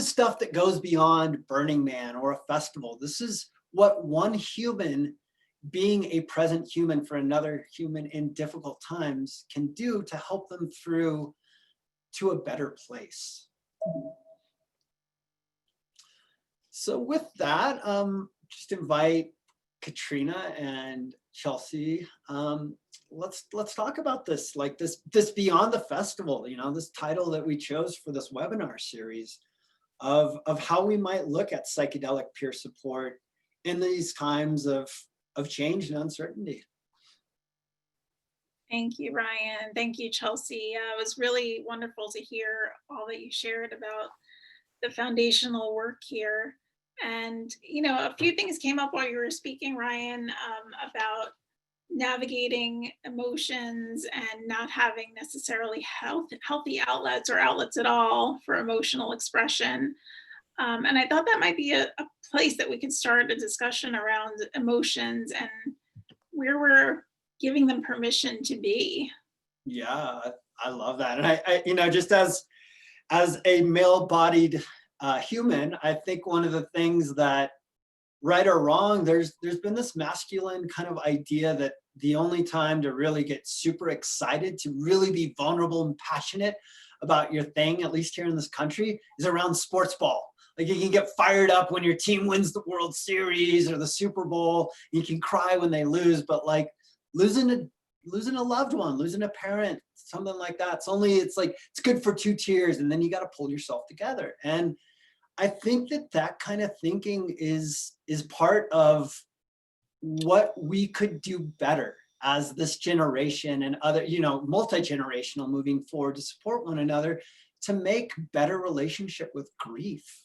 stuff that goes beyond Burning Man or a festival. This is what one human being a present human for another human in difficult times can do to help them through to a better place. So with that, just invite Katrina and Chelsea. Let's talk about this, like this beyond the festival, this title that we chose for this webinar series of how we might look at psychedelic peer support in these times of change and uncertainty. Thank you, Ryan. Thank you, Chelsea. It was really wonderful to hear all that you shared about the foundational work here. And, a few things came up while you were speaking, Ryan, about navigating emotions and not having necessarily healthy outlets or outlets at all for emotional expression. And I thought that might be a place that we could start a discussion around emotions and where we're giving them permission to be. Yeah, I love that. And just as a male-bodied human, I think one of the things that, right or wrong, there's been this masculine kind of idea that the only time to really get super excited, to really be vulnerable and passionate about your thing, at least here in this country, is around sports ball. Like, you can get fired up when your team wins the World Series or the Super Bowl. You can cry when they lose, but like losing a loved one, losing a parent, something like that, it's good for 2 tears, and then you got to pull yourself together. And I think that kind of thinking is part of what we could do better as this generation and other, multi-generational moving forward, to support one another, to make better relationship with grief,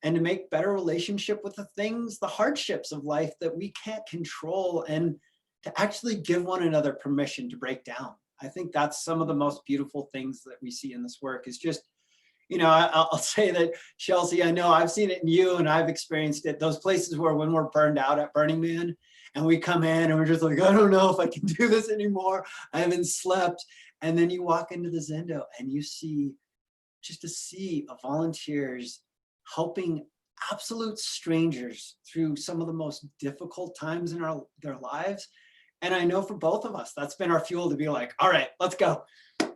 and to make better relationship with the hardships of life that we can't control, and to actually give one another permission to break down. I think that's some of the most beautiful things that we see in this work, is just, I'll say that, Chelsea, I know I've seen it in you and I've experienced it, those places where when we're burned out at Burning Man and we come in and we're just like, I don't know if I can do this anymore. I haven't slept. And then you walk into the Zendo and you see just a sea of volunteers helping absolute strangers through some of the most difficult times in their lives. And I know for both of us, that's been our fuel to be like, all right, let's go.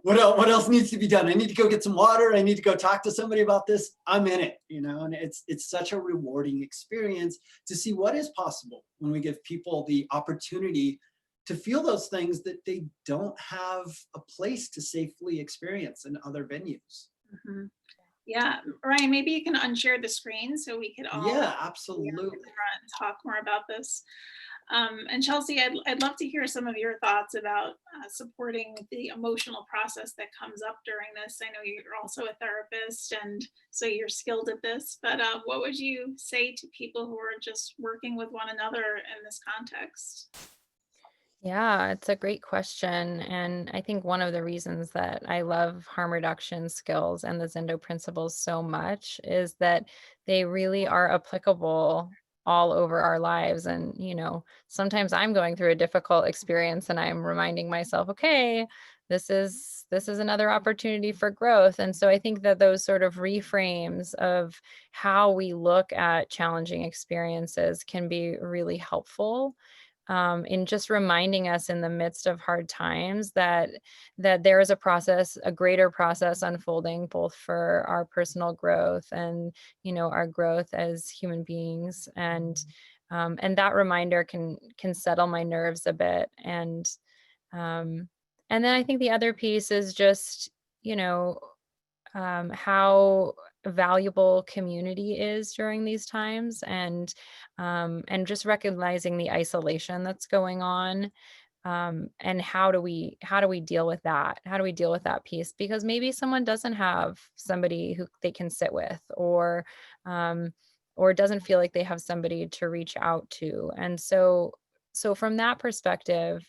What else needs to be done? I need to go get some water. I need to go talk to somebody about this. I'm in it, and it's such a rewarding experience to see what is possible when we give people the opportunity to feel those things that they don't have a place to safely experience in other venues. Mm-hmm. Yeah, Ryan, maybe you can unshare the screen so we could all absolutely talk more about this. And Chelsea, I'd love to hear some of your thoughts about supporting the emotional process that comes up during this. I know you're also a therapist, and so you're skilled at this, but what would you say to people who are just working with one another in this context? Yeah, it's a great question. And I think one of the reasons that I love harm reduction skills and the Zendo principles so much is that they really are applicable all over our lives. And, sometimes I'm going through a difficult experience and I'm reminding myself, okay, this is another opportunity for growth. And so I think that those sort of reframes of how we look at challenging experiences can be really helpful, in just reminding us in the midst of hard times that there is a greater process unfolding, both for our personal growth and our growth as human beings. And that reminder can settle my nerves a bit. And then I think the other piece is just how valuable community is during these times, and just recognizing the isolation that's going on, and how do we deal with that? How do we deal with that piece? Because maybe someone doesn't have somebody who they can sit with, or doesn't feel like they have somebody to reach out to. And so from that perspective,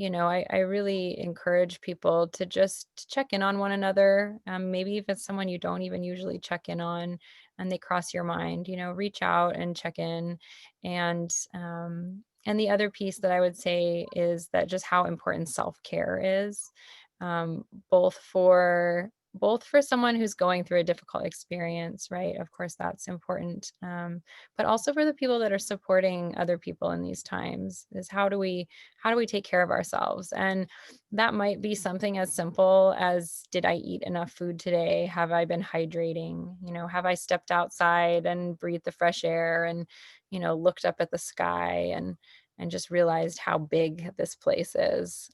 I really encourage people to just check in on one another. Maybe if it's someone you don't even usually check in on and they cross your mind, reach out and check in. And the other piece that I would say is that just how important self-care is, um, both for someone who's going through a difficult experience, right? Of course, that's important. But also for the people that are supporting other people in these times, is how do we take care of ourselves? And that might be something as simple as, did I eat enough food today? Have I been hydrating? Have I stepped outside and breathed the fresh air and, looked up at the sky and just realized how big this place is?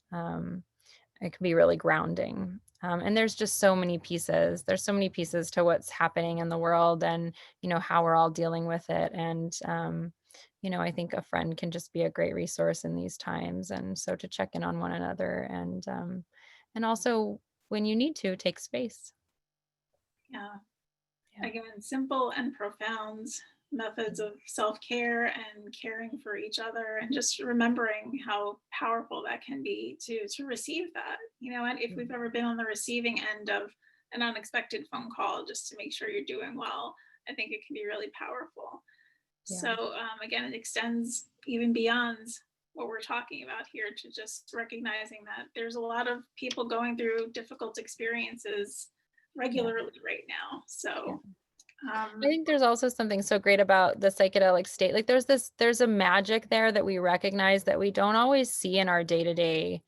It can be really grounding. And there's just so many pieces. There's so many pieces to what's happening in the world, and, how we're all dealing with it. And, I think a friend can just be a great resource in these times. And so to check in on one another, and also, when you need to, take space. Yeah. Yeah. Again, simple and profound methods of self-care and caring for each other, and just remembering how powerful that can be to receive that, and if we've ever been on the receiving end of an unexpected phone call, just to make sure you're doing well, I think it can be really powerful. Yeah. So again, it extends even beyond what we're talking about here, to just recognizing that there's a lot of people going through difficult experiences regularly right now. So I think there's also something so great about the psychedelic state. Like there's a magic there that we recognize that we don't always see in our day-to-day,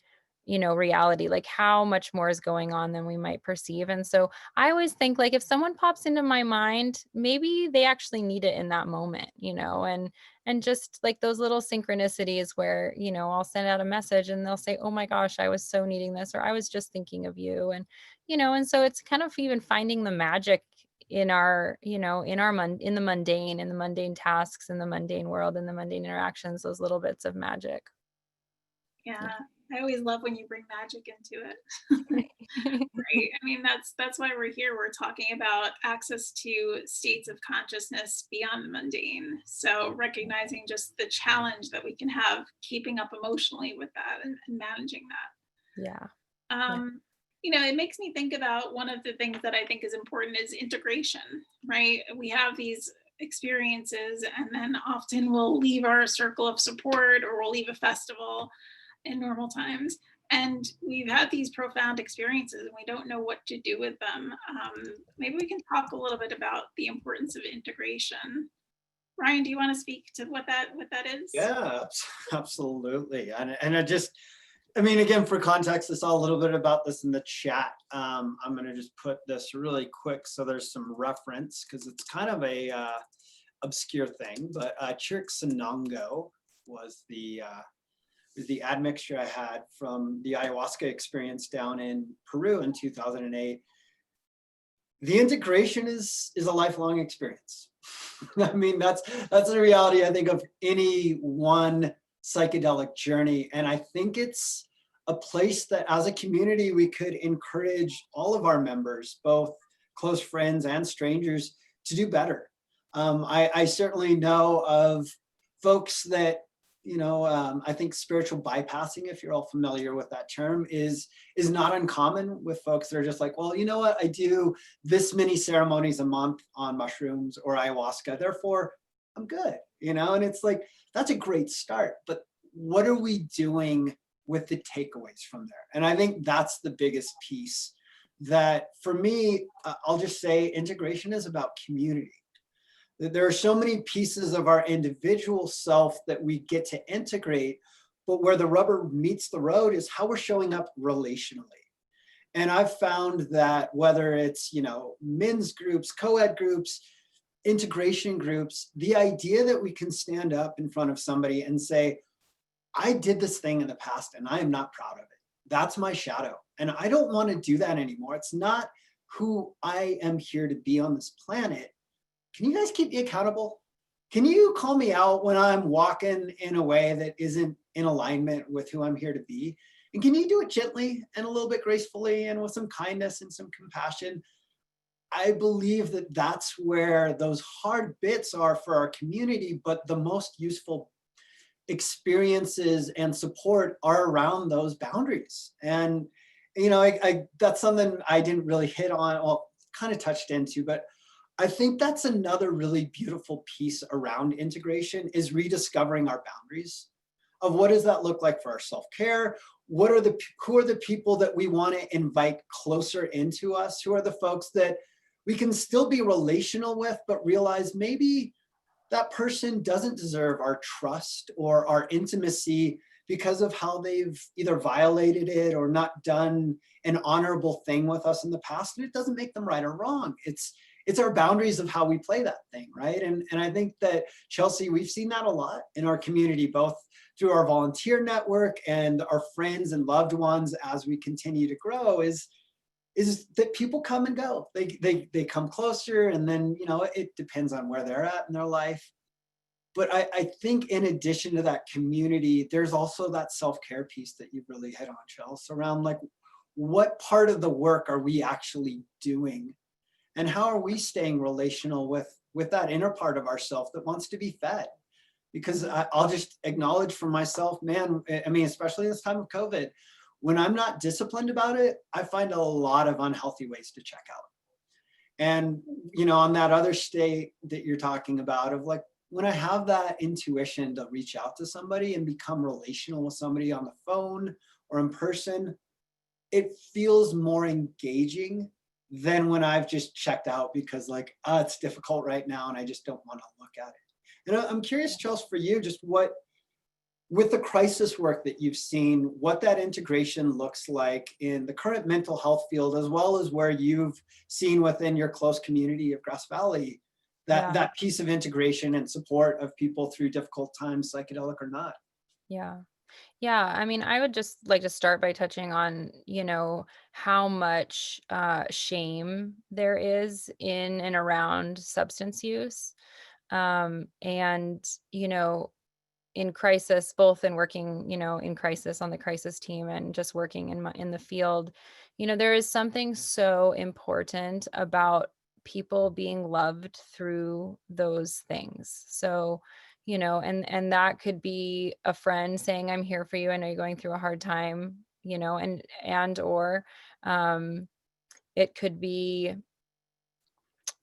reality, like how much more is going on than we might perceive. And so I always think, like, if someone pops into my mind, maybe they actually need it in that moment, and just like those little synchronicities where, I'll send out a message and they'll say, "Oh my gosh, I was so needing this," or "I was just thinking of you." And so it's kind of even finding the magic in our, in the mundane tasks, in the mundane world, in the mundane interactions, those little bits of magic. yeah, I always love when you bring magic into it. Right. I mean, that's why we're here. We're talking about access to states of consciousness beyond the mundane. So recognizing just the challenge that we can have keeping up emotionally with that, and managing that. Yeah. It makes me think about one of the things that I think is important is integration, right? We have these experiences, and then often we'll leave our circle of support, or we'll leave a festival in normal times, and we've had these profound experiences and we don't know what to do with them. Maybe we can talk a little bit about the importance of integration. Ryan, do you want to speak to what that is? Yeah, absolutely. And I mean, again, for context, I saw a little bit about this in the chat. I'm going to just put this really quick so there's some reference, because it's kind of a obscure thing. But Chiricsanango was the admixture I had from the ayahuasca experience down in Peru in 2008. The integration is a lifelong experience. I mean, that's the reality, I think, of any one psychedelic journey. And I think it's a place that as a community, we could encourage all of our members, both close friends and strangers, to do better. I certainly know of folks that, I think spiritual bypassing, if you're all familiar with that term, is not uncommon with folks that are just like, well, you know what, I do this many ceremonies a month on mushrooms or ayahuasca, therefore I'm good, and it's like, that's a great start, but what are we doing with the takeaways from there? And I think that's the biggest piece that for me, I'll just say integration is about community. There are so many pieces of our individual self that we get to integrate, but where the rubber meets the road is how we're showing up relationally. And I've found that whether it's, men's groups, co-ed groups, integration groups, the idea that we can stand up in front of somebody and say, I did this thing in the past and I am not proud of it. That's my shadow. And I don't want to do that anymore. It's not who I am here to be on this planet. Can you guys keep me accountable? Can you call me out when I'm walking in a way that isn't in alignment with who I'm here to be? And can you do it gently and a little bit gracefully and with some kindness and some compassion? I believe that that's where those hard bits are for our community, but the most useful experiences and support are around those boundaries. And, that's something I didn't really hit on, well, kind of touched into, but I think that's another really beautiful piece around integration is rediscovering our boundaries of what does that look like for our self-care? Who are the people that we want to invite closer into us? Who are the folks that we can still be relational with, but realize maybe that person doesn't deserve our trust or our intimacy because of how they've either violated it or not done an honorable thing with us in the past. And it doesn't make them right or wrong. It's our boundaries of how we play that thing, right? And I think that, Chelsea, we've seen that a lot in our community, both through our volunteer network and our friends and loved ones as we continue to grow, is that people come and go. They come closer, and then, it depends on where they're at in their life. But I think in addition to that community, there's also that self-care piece that you've really hit on, Chelsea, around like, what part of the work are we actually doing? And how are we staying relational with that inner part of ourself that wants to be fed? Because I'll just acknowledge for myself, man, I mean, especially this time of COVID, when I'm not disciplined about it, I find a lot of unhealthy ways to check out. And, on that other state that you're talking about of like, when I have that intuition to reach out to somebody and become relational with somebody on the phone or in person, it feels more engaging than when I've just checked out because like, it's difficult right now and I just don't want to look at it. And I'm curious, Charles, for you, just what, with the crisis work that you've seen, what that integration looks like in the current mental health field, as well as where you've seen within your close community of Grass Valley, Yeah. that piece of integration and support of people through difficult times, psychedelic or not. Yeah. Yeah, I mean, I would just like to start by touching on, how much shame there is in and around substance use. And, in crisis, both in working, in crisis on the crisis team and just working in the field, there is something so important about people being loved through those things. So, and that could be a friend saying, I'm here for you. I know you're going through a hard time, or um, it could be,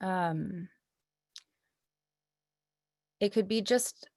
um, it could be just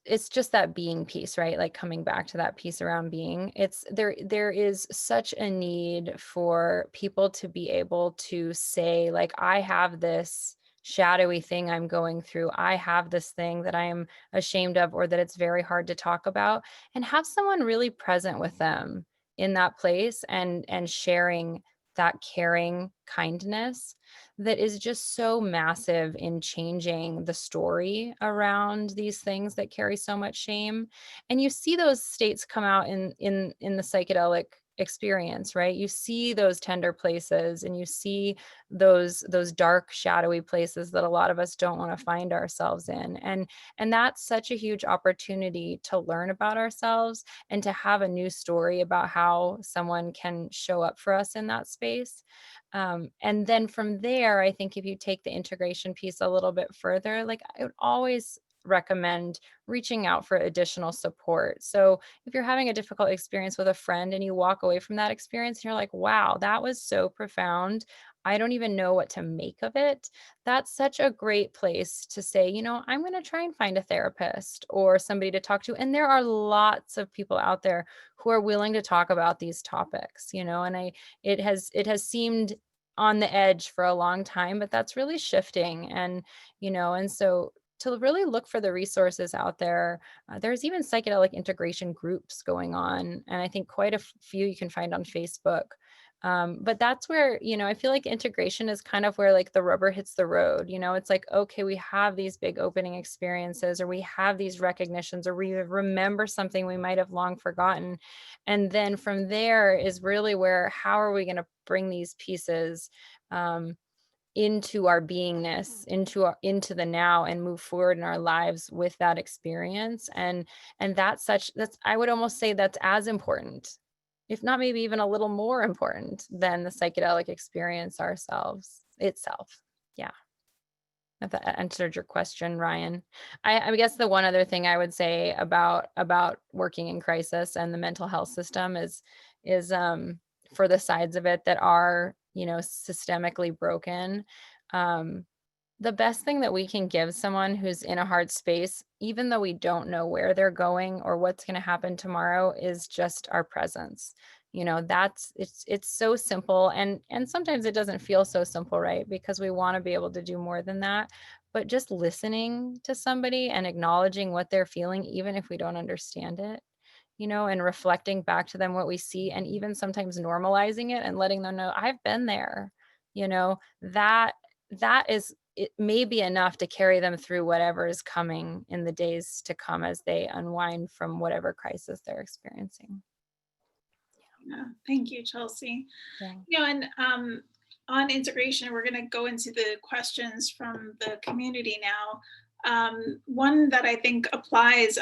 it's just that being piece, right? Like coming back to that piece around being. It's there is such a need for people to be able to say like, I have this shadowy thing I'm going through. I have this thing that I am ashamed of or that it's very hard to talk about, and have someone really present with them in that place and sharing that caring kindness that is just so massive in changing the story around these things that carry so much shame. And you see those states come out in the psychedelic experience, right? You see those tender places and you see those dark shadowy places that a lot of us don't want to find ourselves in. And that's such a huge opportunity to learn about ourselves and to have a new story about how someone can show up for us in that space. And then from there, I think if you take the integration piece a little bit further, like I would always recommend reaching out for additional support. So if you're having a difficult experience with a friend and you walk away from that experience and you're like, wow, that was so profound, I don't even know what to make of it. That's such a great place to say, I'm going to try and find a therapist or somebody to talk to. And there are lots of people out there who are willing to talk about these topics, and it has seemed on the edge for a long time, but that's really shifting. And so to really look for the resources out there, there's even psychedelic integration groups going on, and I think quite a few you can find on Facebook. But that's where, I feel like integration is kind of where like the rubber hits the road. It's like, okay, we have these big opening experiences, or we have these recognitions, or we remember something we might have long forgotten. And then from there is really where, how are we going to bring these pieces into our beingness, into the now, and move forward in our lives with that experience. And that's, I would almost say that's as important, if not maybe even a little more important than the psychedelic experience itself. Yeah. If that answered your question, Ryan. I guess the one other thing I would say about working in crisis and the mental health system is for the sides of it that are, systemically broken. The best thing that we can give someone who's in a hard space, even though we don't know where they're going or what's going to happen tomorrow, is just our presence. It's so simple, and sometimes it doesn't feel so simple, right? Because we want to be able to do more than that. But just listening to somebody and acknowledging what they're feeling, even if we don't understand it, and reflecting back to them what we see, and even sometimes normalizing it and letting them know, I've been there, that is, it may be enough to carry them through whatever is coming in the days to come as they unwind from whatever crisis they're experiencing. Yeah, thank you, Chelsea. Yeah. And on integration, we're going to go into the questions from the community now. One that I think applies,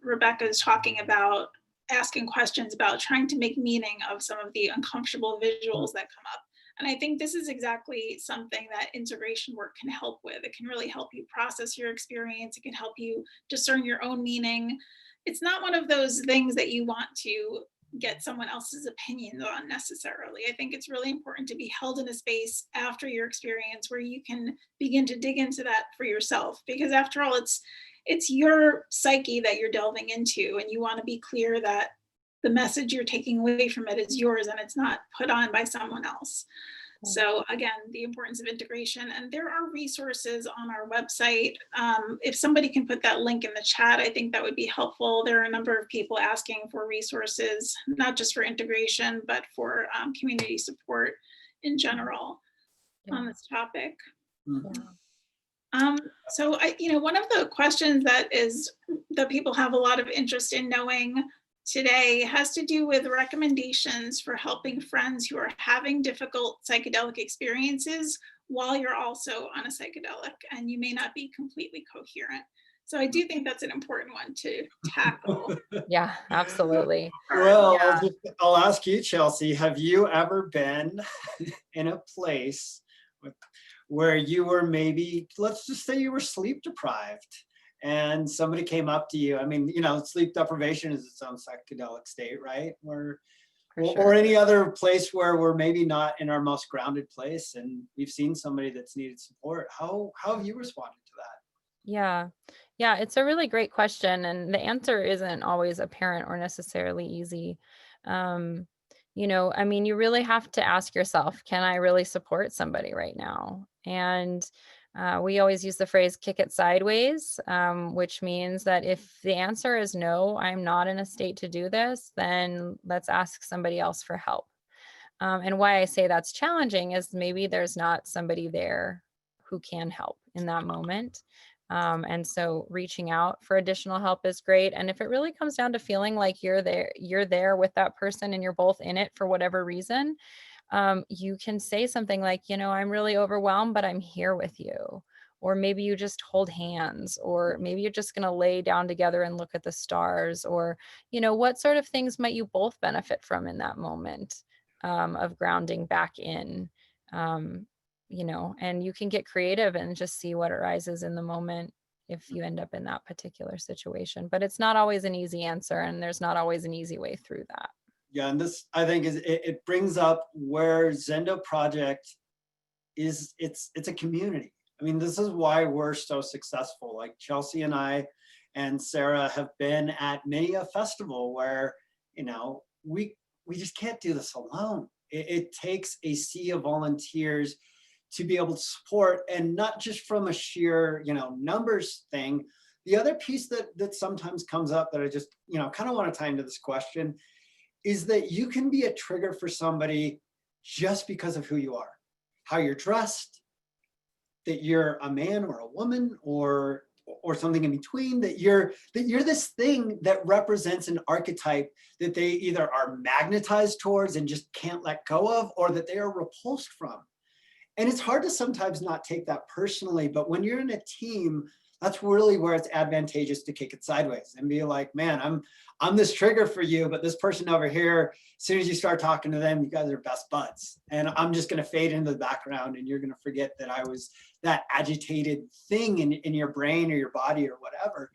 Rebecca is talking about asking questions about trying to make meaning of some of the uncomfortable visuals that come up. And I think this is exactly something that integration work can help with. It can really help you process your experience. It can help you discern your own meaning. It's not one of those things that you want to get someone else's opinion on necessarily. I think it's really important to be held in a space after your experience where you can begin to dig into that for yourself, because after all, it's your psyche that you're delving into, and you want to be clear that the message you're taking away from it is yours and it's not put on by someone else. So again, the importance of integration, and there are resources on our website. If somebody can put that link in the chat, I think that would be helpful. There are a number of people asking for resources, not just for integration, but for community support in general on this topic. So one of the questions that people have a lot of interest in knowing today has to do with recommendations for helping friends who are having difficult psychedelic experiences while you're also on a psychedelic and you may not be completely coherent. So I do think that's an important one to tackle. Yeah, absolutely. Well, I'll ask you, Chelsea, have you ever been in a place where you were maybe, let's just say you were sleep deprived, and somebody came up to you? I mean, sleep deprivation is its own psychedelic state, right? Or any other place where we're maybe not in our most grounded place, and we've seen somebody that's needed support. How have you responded to that? Yeah, it's a really great question, and the answer isn't always apparent or necessarily easy. You really have to ask yourself, can I really support somebody right now? And we always use the phrase kick it sideways, which means that if the answer is no, I'm not in a state to do this, then let's ask somebody else for help. And why I say that's challenging is maybe there's not somebody there who can help in that moment. And so reaching out for additional help is great. And if it really comes down to feeling like you're there with that person and you're both in it for whatever reason, you can say something like, I'm really overwhelmed, but I'm here with you. Or maybe you just hold hands, or maybe you're just going to lay down together and look at the stars, or, what sort of things might you both benefit from in that moment of grounding back in, and you can get creative and just see what arises in the moment if you end up in that particular situation. But it's not always an easy answer, and there's not always an easy way through that. Yeah, and this, I think, it brings up where Zendo Project is. It's a community. I mean, this is why we're so successful. Like Chelsea and I and Sarah have been at many a festival where, we just can't do this alone. It takes a sea of volunteers to be able to support, and not just from a sheer, numbers thing. The other piece that sometimes comes up that I just, kind of want to tie into this question is that you can be a trigger for somebody just because of who you are, how you're dressed, that you're a man or a woman or something in between, that you're this thing that represents an archetype that they either are magnetized towards and just can't let go of, or that they are repulsed from. And it's hard to sometimes not take that personally, but when you're in a team, that's really where it's advantageous to kick it sideways and be like, man, I'm this trigger for you, but this person over here, as soon as you start talking to them, you guys are best buds. And I'm just going to fade into the background, and you're going to forget that I was that agitated thing in your brain or your body or whatever.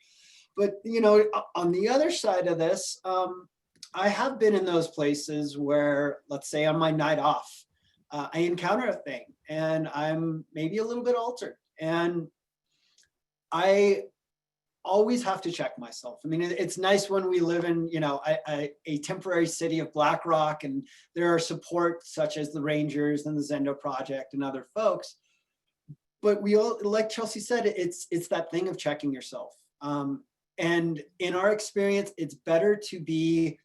But, on the other side of this, I have been in those places where, let's say on my night off, I encounter a thing and I'm maybe a little bit altered, and I always have to check myself. I mean, it's nice when we live in, a temporary city of Black Rock, and there are support such as the Rangers and the Zendo Project and other folks. But we all, like Chelsea said, it's that thing of checking yourself. And in our experience, it's better to be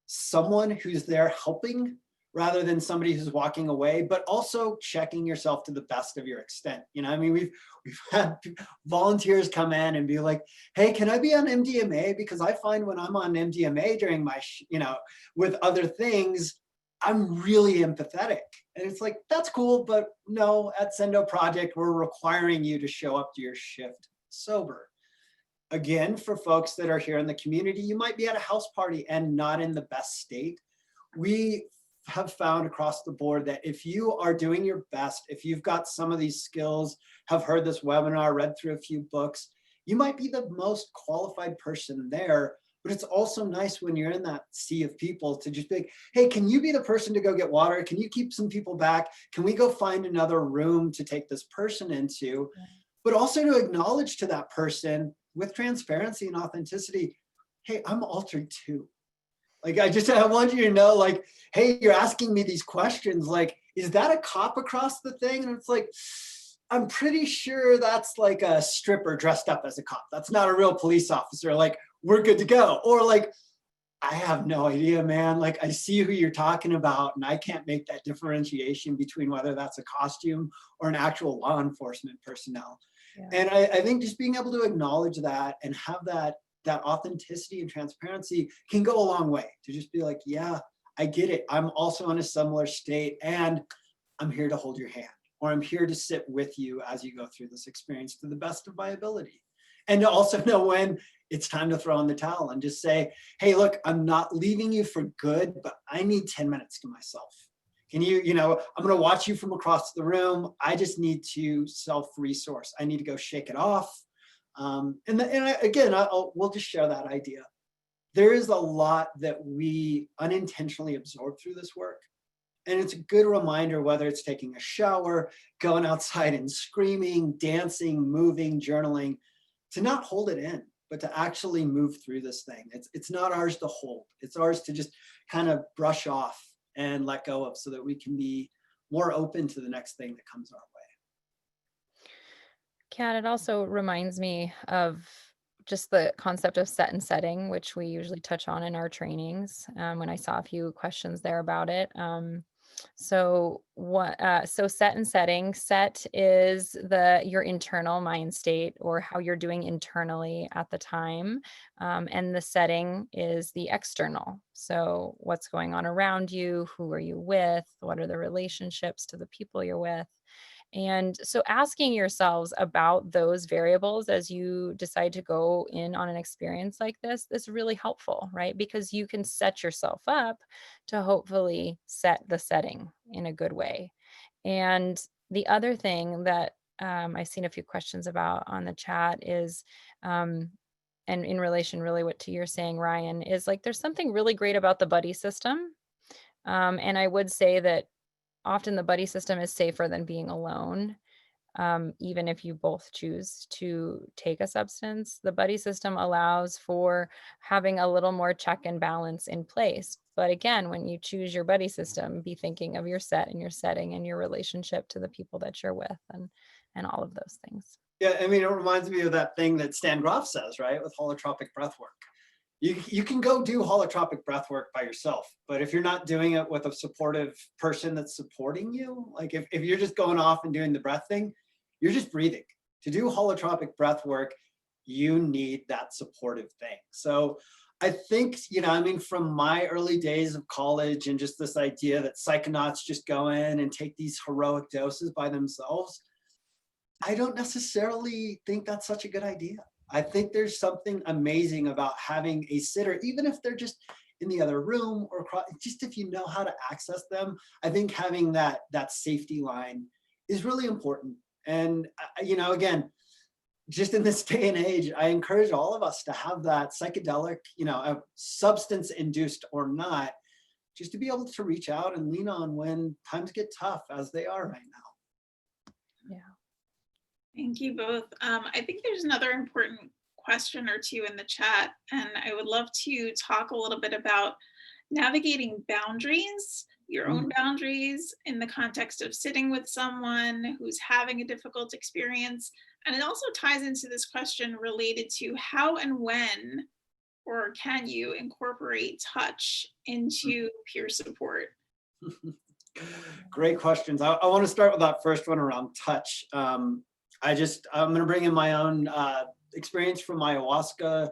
someone who's there helping rather than somebody who's walking away, but also checking yourself to the best of your extent. We've had volunteers come in and be like, hey, can I be on MDMA? Because I find when I'm on MDMA during my, with other things, I'm really empathetic. And it's like, that's cool, but no, at Zendo Project, we're requiring you to show up to your shift sober. Again, for folks that are here in the community, you might be at a house party and not in the best state. We have found across the board that if you are doing your best, if you've got some of these skills, have heard this webinar, read through a few books, you might be the most qualified person there. But it's also nice when you're in that sea of people to just be like, hey, can you be the person to go get water? Can you keep some people back? Can we go find another room to take this person into? But also to acknowledge to that person with transparency and authenticity, hey, I'm altered too. Like, I want you to know, like, hey, you're asking me these questions. Like, is that a cop across the thing? And it's like, I'm pretty sure that's like a stripper dressed up as a cop. That's not a real police officer. Like, we're good to go. Or like, I have no idea, man. Like, I see who you're talking about, and I can't make that differentiation between whether that's a costume or an actual law enforcement personnel. Yeah. And I think just being able to acknowledge that and have that authenticity and transparency can go a long way to just be like, yeah, I get it. I'm also in a similar state, and I'm here to hold your hand, or I'm here to sit with you as you go through this experience to the best of my ability. And to also know when it's time to throw in the towel and just say, hey, look, I'm not leaving you for good, but I need 10 minutes to myself. Can you, I'm going to watch you from across the room. I just need to self-resource. I need to go shake it off. Again, we'll just share that idea. There is a lot that we unintentionally absorb through this work. And it's a good reminder, whether it's taking a shower, going outside and screaming, dancing, moving, journaling, to not hold it in, but to actually move through this thing. It's not ours to hold. It's ours to just kind of brush off and let go of, so that we can be more open to the next thing that comes our way. Kat, it also reminds me of just the concept of set and setting, which we usually touch on in our trainings. When I saw a few questions there about it. So set and setting. Set is your internal mind state, or how you're doing internally at the time. And the setting is the external. So what's going on around you? Who are you with? What are the relationships to the people you're with? And so asking yourselves about those variables as you decide to go in on an experience like this is really helpful, right? Because you can set yourself up to hopefully set the setting in a good way. And the other thing that I've seen a few questions about on the chat is, and in relation really what to you're saying, Ryan, is like there's something really great about the buddy system. And I would say that often the buddy system is safer than being alone. Even if you both choose to take a substance, the buddy system allows for having a little more check and balance in place. But again, when you choose your buddy system, be thinking of your set and your setting and your relationship to the people that you're with, and all of those things. Yeah, I mean, it reminds me of that thing that Stan Grof says, right, with holotropic breath work. You can go do holotropic breath work by yourself, but if you're not doing it with a supportive person that's supporting you, like if you're just going off and doing the breath thing, you're just breathing. To do holotropic breath work, you need that supportive thing. So I think, from my early days of college and just this idea that psychonauts just go in and take these heroic doses by themselves, I don't necessarily think that's such a good idea. I think there's something amazing about having a sitter, even if they're just in the other room or just if you know how to access them. I think having that safety line is really important. And, again, just in this day and age, I encourage all of us to have that psychedelic, substance induced or not, just to be able to reach out and lean on when times get tough, as they are right now. Yeah. Thank you both. I think there's another important question or two in the chat, and I would love to talk a little bit about navigating boundaries, your own boundaries in the context of sitting with someone who's having a difficult experience. And it also ties into this question related to how and when, or can you incorporate touch into peer support? Great questions. I want to start with that first one around touch. I'm going to bring in my own experience from ayahuasca,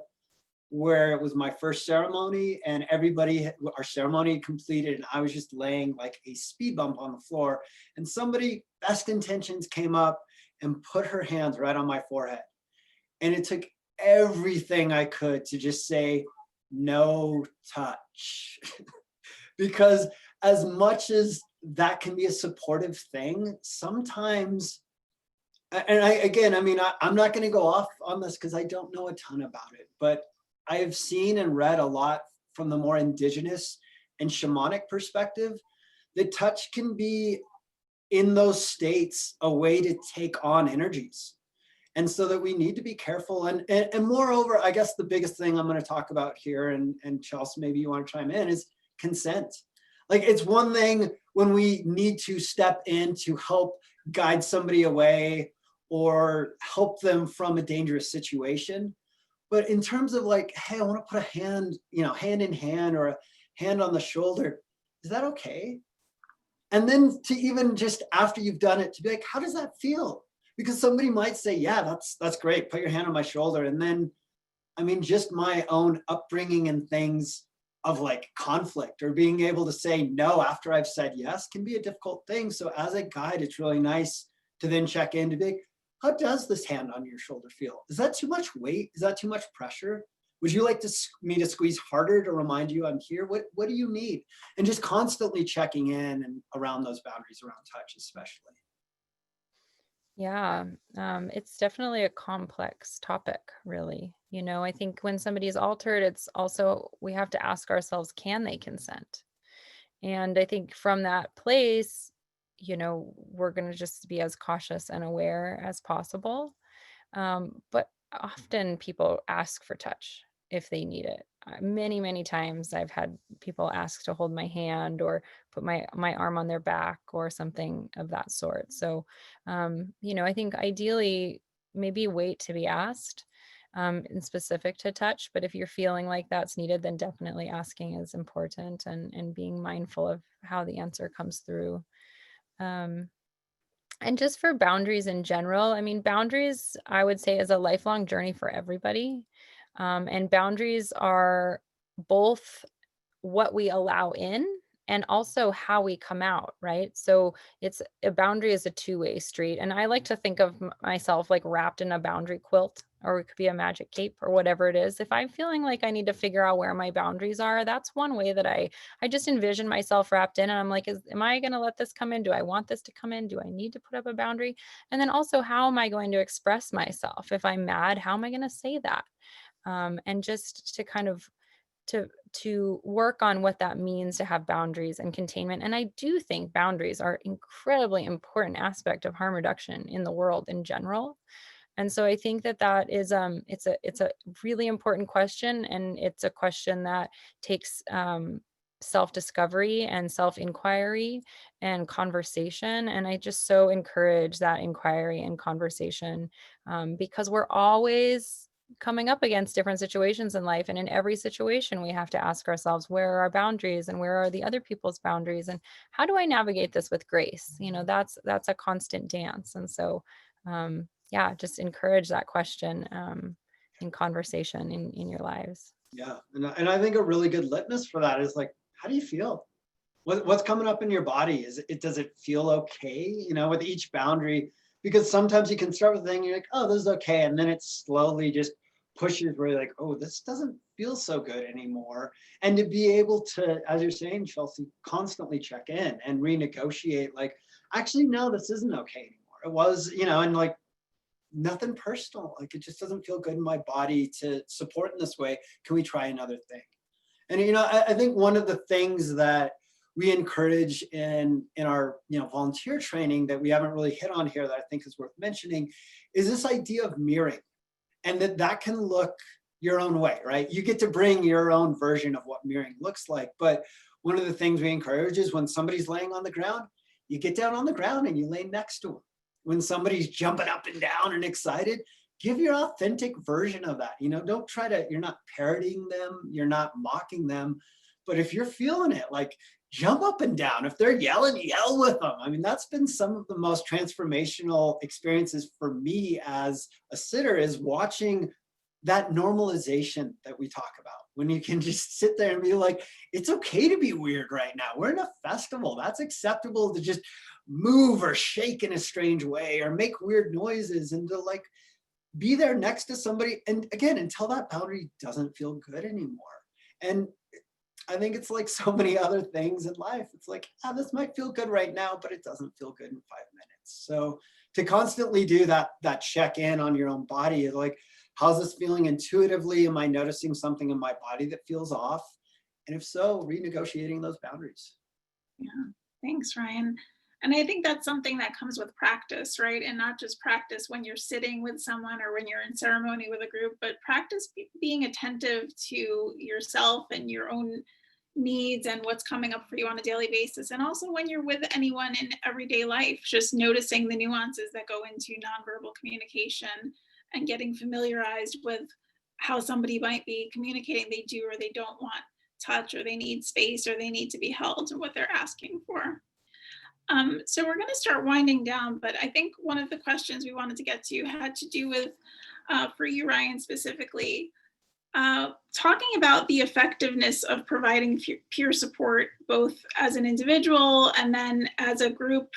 where it was my first ceremony, and our ceremony completed, and I was just laying like a speed bump on the floor, and somebody, best intentions, came up and put her hands right on my forehead. And it took everything I could to just say, no touch. Because as much as that can be a supportive thing, sometimes, and I'm not going to go off on this because I don't know a ton about it, but I have seen and read a lot from the more indigenous and shamanic perspective that touch can be, in those states, a way to take on energies. And so that we need to be careful. And moreover, I guess the biggest thing I'm going to talk about here, and Chelsea, maybe you want to chime in, is consent. Like, it's one thing when we need to step in to help guide somebody away or help them from a dangerous situation. But in terms of like, hey, I want to put a hand, hand in hand or a hand on the shoulder, is that okay? And then to even just after you've done it, to be like, how does that feel? Because somebody might say, yeah, that's great. Put your hand on my shoulder. And then, I mean, just my own upbringing and things of like conflict or being able to say no after I've said yes can be a difficult thing. So as a guide, it's really nice to then check in to be, how does this hand on your shoulder feel? Is that too much weight? Is that too much pressure? Would you like me to squeeze harder to remind you I'm here? What do you need? And just constantly checking in and around those boundaries around touch, especially. Yeah, it's definitely a complex topic, really. I think when somebody is altered, it's also, we have to ask ourselves, can they consent? And I think from that place, we're going to just be as cautious and aware as possible. But often people ask for touch if they need it. Many, many times I've had people ask to hold my hand or put my arm on their back or something of that sort. So, I think ideally maybe wait to be asked in specific to touch. But if you're feeling like that's needed, then definitely asking is important and being mindful of how the answer comes through. Um, and just for boundaries in general, I mean, boundaries, I would say, is a lifelong journey for everybody. And boundaries are both what we allow in and also how we come out, right? So it's a boundary is a two-way street. And I like to think of myself like wrapped in a boundary quilt, or it could be a magic cape or whatever it is. If I'm feeling like I need to figure out where my boundaries are, that's one way that I just envision myself wrapped in. And I'm like, am I going to let this come in? Do I want this to come in? Do I need to put up a boundary? And then also, how am I going to express myself? If I'm mad, how am I going to say that? And just to kind of to work on what that means to have boundaries and containment. And I do think boundaries are incredibly important aspect of harm reduction in the world in general. And so I think that is it's a really important question, and it's a question that takes self-discovery and self-inquiry and conversation. And I just so encourage that inquiry and conversation, because we're always coming up against different situations in life. And in every situation, we have to ask ourselves, where are our boundaries and where are the other people's boundaries? And how do I navigate this with grace? That's a constant dance. And so, yeah, just encourage that question in conversation in your lives. Yeah. And I think a really good litmus for that is like, how do you feel? What's coming up in your body? Does it feel okay? With each boundary, because sometimes you can start with a thing, you're like, oh, this is okay. And then it slowly just pushes where you're like, oh, this doesn't feel so good anymore. And to be able to, as you're saying, Chelsea, constantly check in and renegotiate, like, actually, no, this isn't okay anymore. It was, and like, nothing personal. Like, it just doesn't feel good in my body to support in this way. Can we try another thing? And, I think one of the things that we encourage in our volunteer training that we haven't really hit on here that I think is worth mentioning is this idea of mirroring, and that can look your own way, right? You get to bring your own version of what mirroring looks like. But one of the things we encourage is when somebody's laying on the ground, you get down on the ground and you lay next to them. When somebody's jumping up and down and excited, give your authentic version of that. Don't try to, you're not parodying them, you're not mocking them. But if you're feeling it, like, jump up and down. If they're yelling, yell with them. I mean, that's been some of the most transformational experiences for me as a sitter, is watching that normalization that we talk about. When you can just sit there and be like, it's okay to be weird right now. We're in a festival. That's acceptable to just move or shake in a strange way or make weird noises, and to like be there next to somebody. And again, until that boundary doesn't feel good anymore. And I think it's like so many other things in life. It's like, this might feel good right now, but it doesn't feel good in 5 minutes. So to constantly do that check in on your own body, like, how's this feeling intuitively? Am I noticing something in my body that feels off? And if so, renegotiating those boundaries. Yeah, thanks, Ryan. And I think that's something that comes with practice, right? And not just practice when you're sitting with someone or when you're in ceremony with a group, but practice being attentive to yourself and your own needs and what's coming up for you on a daily basis. And also when you're with anyone in everyday life, just noticing the nuances that go into nonverbal communication and getting familiarized with how somebody might be communicating they do or they don't want touch, or they need space, or they need to be held, and what they're asking for. So we're going to start winding down, but I think one of the questions we wanted to get to had to do with, for you, Ryan, specifically, talking about the effectiveness of providing peer support, both as an individual and then as a group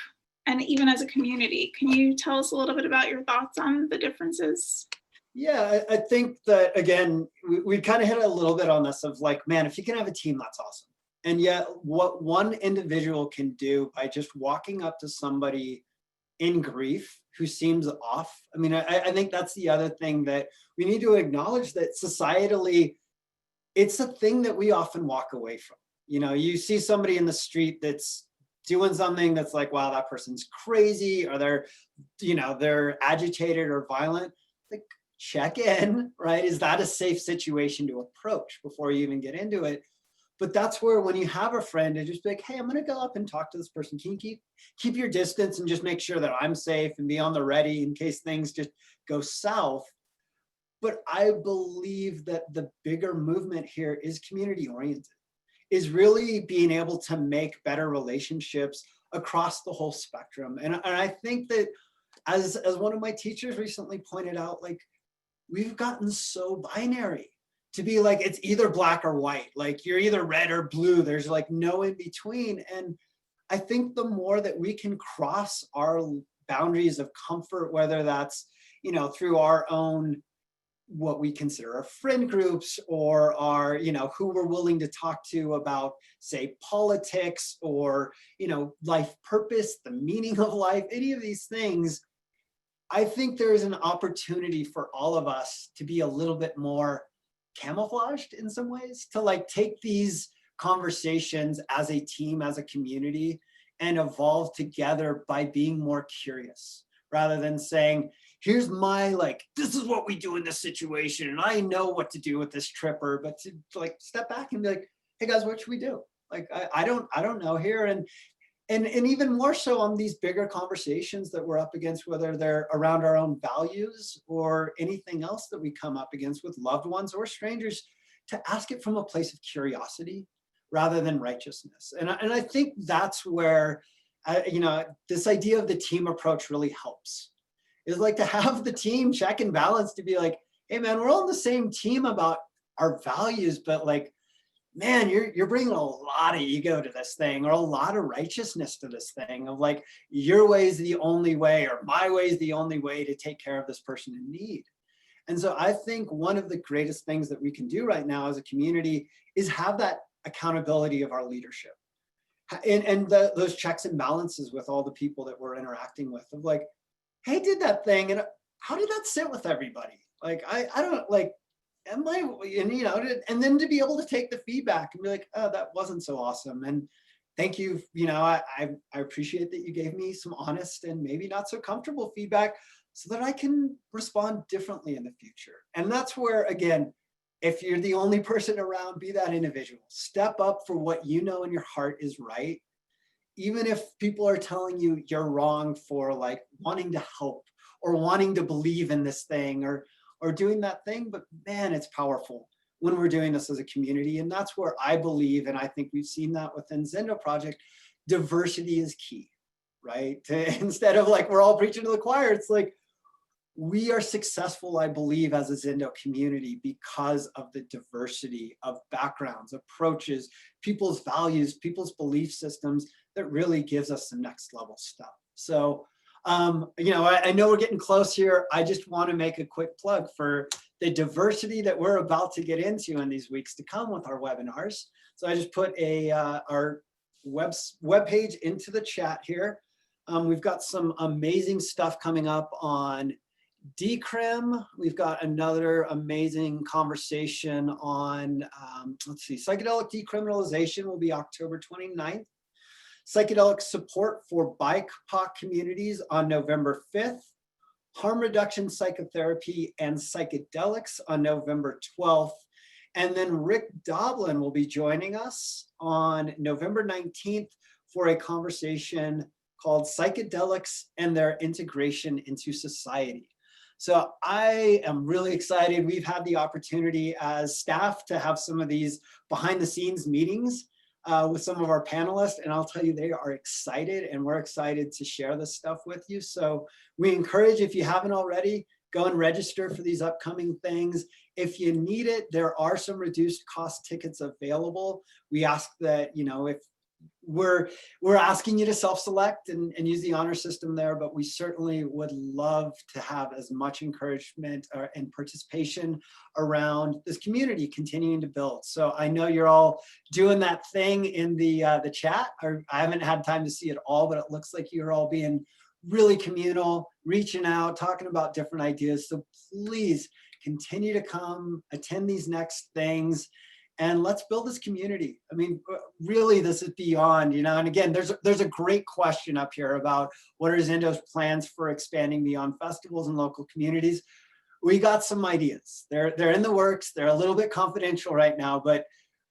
and even as a community. Can you tell us a little bit about your thoughts on the differences? Yeah, I think that, again, we kind of hit a little bit on this of like, man, if you can have a team, that's awesome. And yet what one individual can do by just walking up to somebody in grief who seems off. I mean, I think that's the other thing that we need to acknowledge, that societally, it's a thing that we often walk away from. You know, you see somebody in the street that's doing something that's like, wow, that person's crazy, or they're, you know, they're agitated or violent. Like, check in, right? Is that a safe situation to approach before you even get into it? But that's where, when you have a friend, to just be like, hey, I'm going to go up and talk to this person. Can you keep your distance and just make sure that I'm safe and be on the ready in case things just go south? But I believe that the bigger movement here is community oriented, is really being able to make better relationships across the whole spectrum. And I think that, as one of my teachers recently pointed out, like, we've gotten so binary, to be like, it's either black or white, like you're either red or blue, there's like no in between. And I think the more that we can cross our boundaries of comfort, whether that's, you know, through our own, what we consider our friend groups, or our, you know, who we're willing to talk to about, say, politics, or, you know, life purpose, the meaning of life, any of these things, I think there is an opportunity for all of us to be a little bit more camouflaged in some ways, to like take these conversations as a team, as a community, and evolve together by being more curious, rather than saying, here's my, like, this is what we do in this situation, and I know what to do with this tripper, but to like step back and be like, hey guys, what should we do? Like, I don't know here. And even more so on these bigger conversations that we're up against, whether they're around our own values or anything else that we come up against with loved ones or strangers, to ask it from a place of curiosity rather than righteousness. And I think that's where, you know, this idea of the team approach really helps. Is like to have the team check and balance, to be like, hey man, we're all on the same team about our values, but like, man, you're bringing a lot of ego to this thing, or a lot of righteousness to this thing, of like, your way is the only way, or my way is the only way to take care of this person in need. And so I think one of the greatest things that we can do right now as a community is have that accountability of our leadership, and those checks and balances with all the people that we're interacting with, of like, hey, did that thing, and how did that sit with everybody? Like, I don't, like, am I, and you know, and then to be able to take the feedback and be like, oh, that wasn't so awesome, and thank you, you know, I appreciate that you gave me some honest and maybe not so comfortable feedback, so that I can respond differently in the future. And that's where, again, if you're the only person around, be that individual. Step up for what you know in your heart is right, even if people are telling you you're wrong for like wanting to help or wanting to believe in this thing, or doing that thing. But man, it's powerful when we're doing this as a community. And that's where I believe, and I think we've seen that within Zendo Project, diversity is key, right? Instead of like, we're all preaching to the choir, it's like, we are successful, I believe, as a Zendo community because of the diversity of backgrounds, approaches, people's values, people's belief systems, that really gives us some next level stuff. So, you know, I know we're getting close here. I just want to make a quick plug for the diversity that we're about to get into in these weeks to come with our webinars. So I just put our webpage into the chat here. We've got some amazing stuff coming up on decrim. We've got another amazing conversation on, let's see, psychedelic decriminalization will be October 29th. psychedelic support for BIPOC communities on November 5th, harm reduction psychotherapy and psychedelics on November 12th. And then Rick Doblin will be joining us on November 19th for a conversation called Psychedelics and Their Integration into Society. So I am really excited. We've had the opportunity as staff to have some of these behind the scenes meetings with some of our panelists, and I'll tell you, they are excited, and we're excited to share this stuff with you. So we encourage, if you haven't already, go and register for these upcoming things. If you need it, there are some reduced cost tickets available. We ask that, you know, if we're asking you to self-select and use the honor system there, but we certainly would love to have as much encouragement and participation around this community continuing to build. So I know you're all doing that thing in the chat. I haven't had time to see it all, but it looks like you're all being really communal, reaching out, talking about different ideas. So please continue to come, attend these next things, and let's build this community. I mean, really, this is beyond, you know, and again, there's a great question up here about what are Zendo's plans for expanding beyond festivals and local communities. We got some ideas. They're in the works. They're a little bit confidential right now, but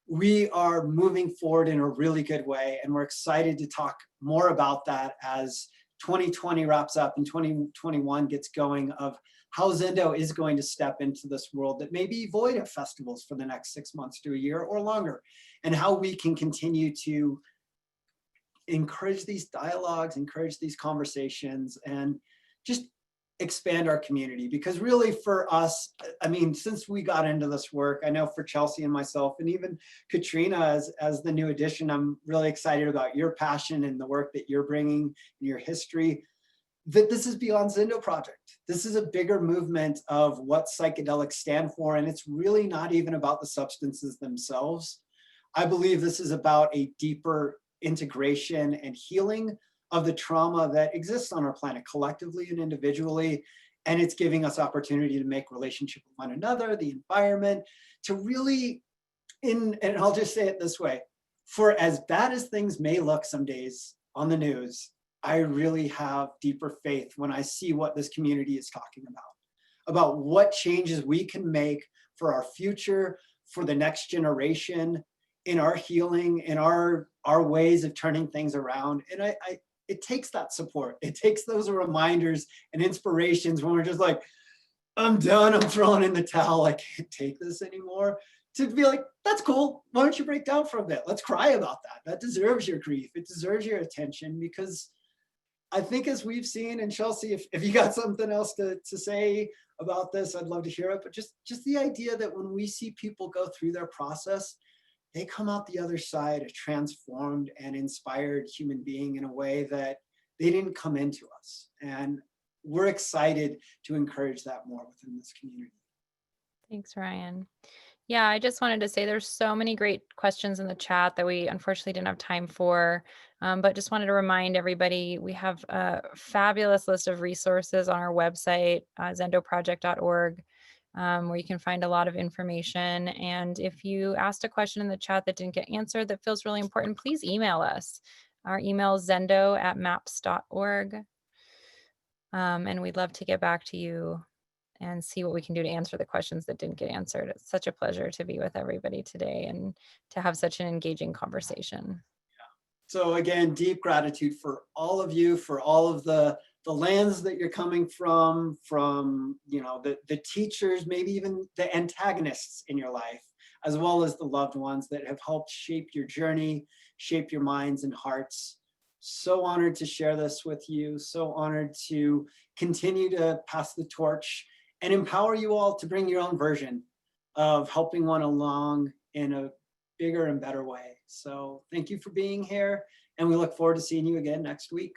we are moving forward in a really good way. And we're excited to talk more about that as 2020 wraps up and 2021 gets going, of how Zendo is going to step into this world that may be void of festivals for the next 6 months to a year or longer, and how we can continue to encourage these dialogues, encourage these conversations, and just expand our community. Because really for us, I mean, since we got into this work, I know for Chelsea and myself, and even Katrina as the new addition, I'm really excited about your passion and the work that you're bringing in your history, that this is beyond Zendo Project. This is a bigger movement of what psychedelics stand for, and it's really not even about the substances themselves. I believe this is about a deeper integration and healing of the trauma that exists on our planet collectively and individually. And it's giving us opportunity to make relationship with one another, the environment, to really, and I'll just say it this way, for as bad as things may look some days on the news, I really have deeper faith when I see what this community is talking about what changes we can make for our future, for the next generation, in our healing, in our ways of turning things around. And it takes that support. It takes those reminders and inspirations when we're just like, I'm done, I'm throwing in the towel, I can't take this anymore, to be like, that's cool, why don't you break down for a bit? Let's cry about that. That deserves your grief. It deserves your attention, because I think, as we've seen, and Chelsea, if you got something else to say about this, I'd love to hear it. But just the idea that when we see people go through their process, they come out the other side a transformed and inspired human being in a way that they didn't come into us. And we're excited to encourage that more within this community. Thanks, Ryan. Yeah, I just wanted to say there's so many great questions in the chat that we unfortunately didn't have time for, but just wanted to remind everybody, we have a fabulous list of resources on our website, zendoproject.org, where you can find a lot of information. And if you asked a question in the chat that didn't get answered that feels really important, please email us. Our email is zendo@maps.org. And we'd love to get back to you and see what we can do to answer the questions that didn't get answered. It's such a pleasure to be with everybody today and to have such an engaging conversation. So again, deep gratitude for all of you, for all of the lands that you're coming from, you know, the teachers, maybe even the antagonists in your life, as well as the loved ones that have helped shape your journey, shape your minds and hearts. So honored to share this with you. So honored to continue to pass the torch and empower you all to bring your own version of helping one along in a bigger and better way. So thank you for being here, and we look forward to seeing you again next week.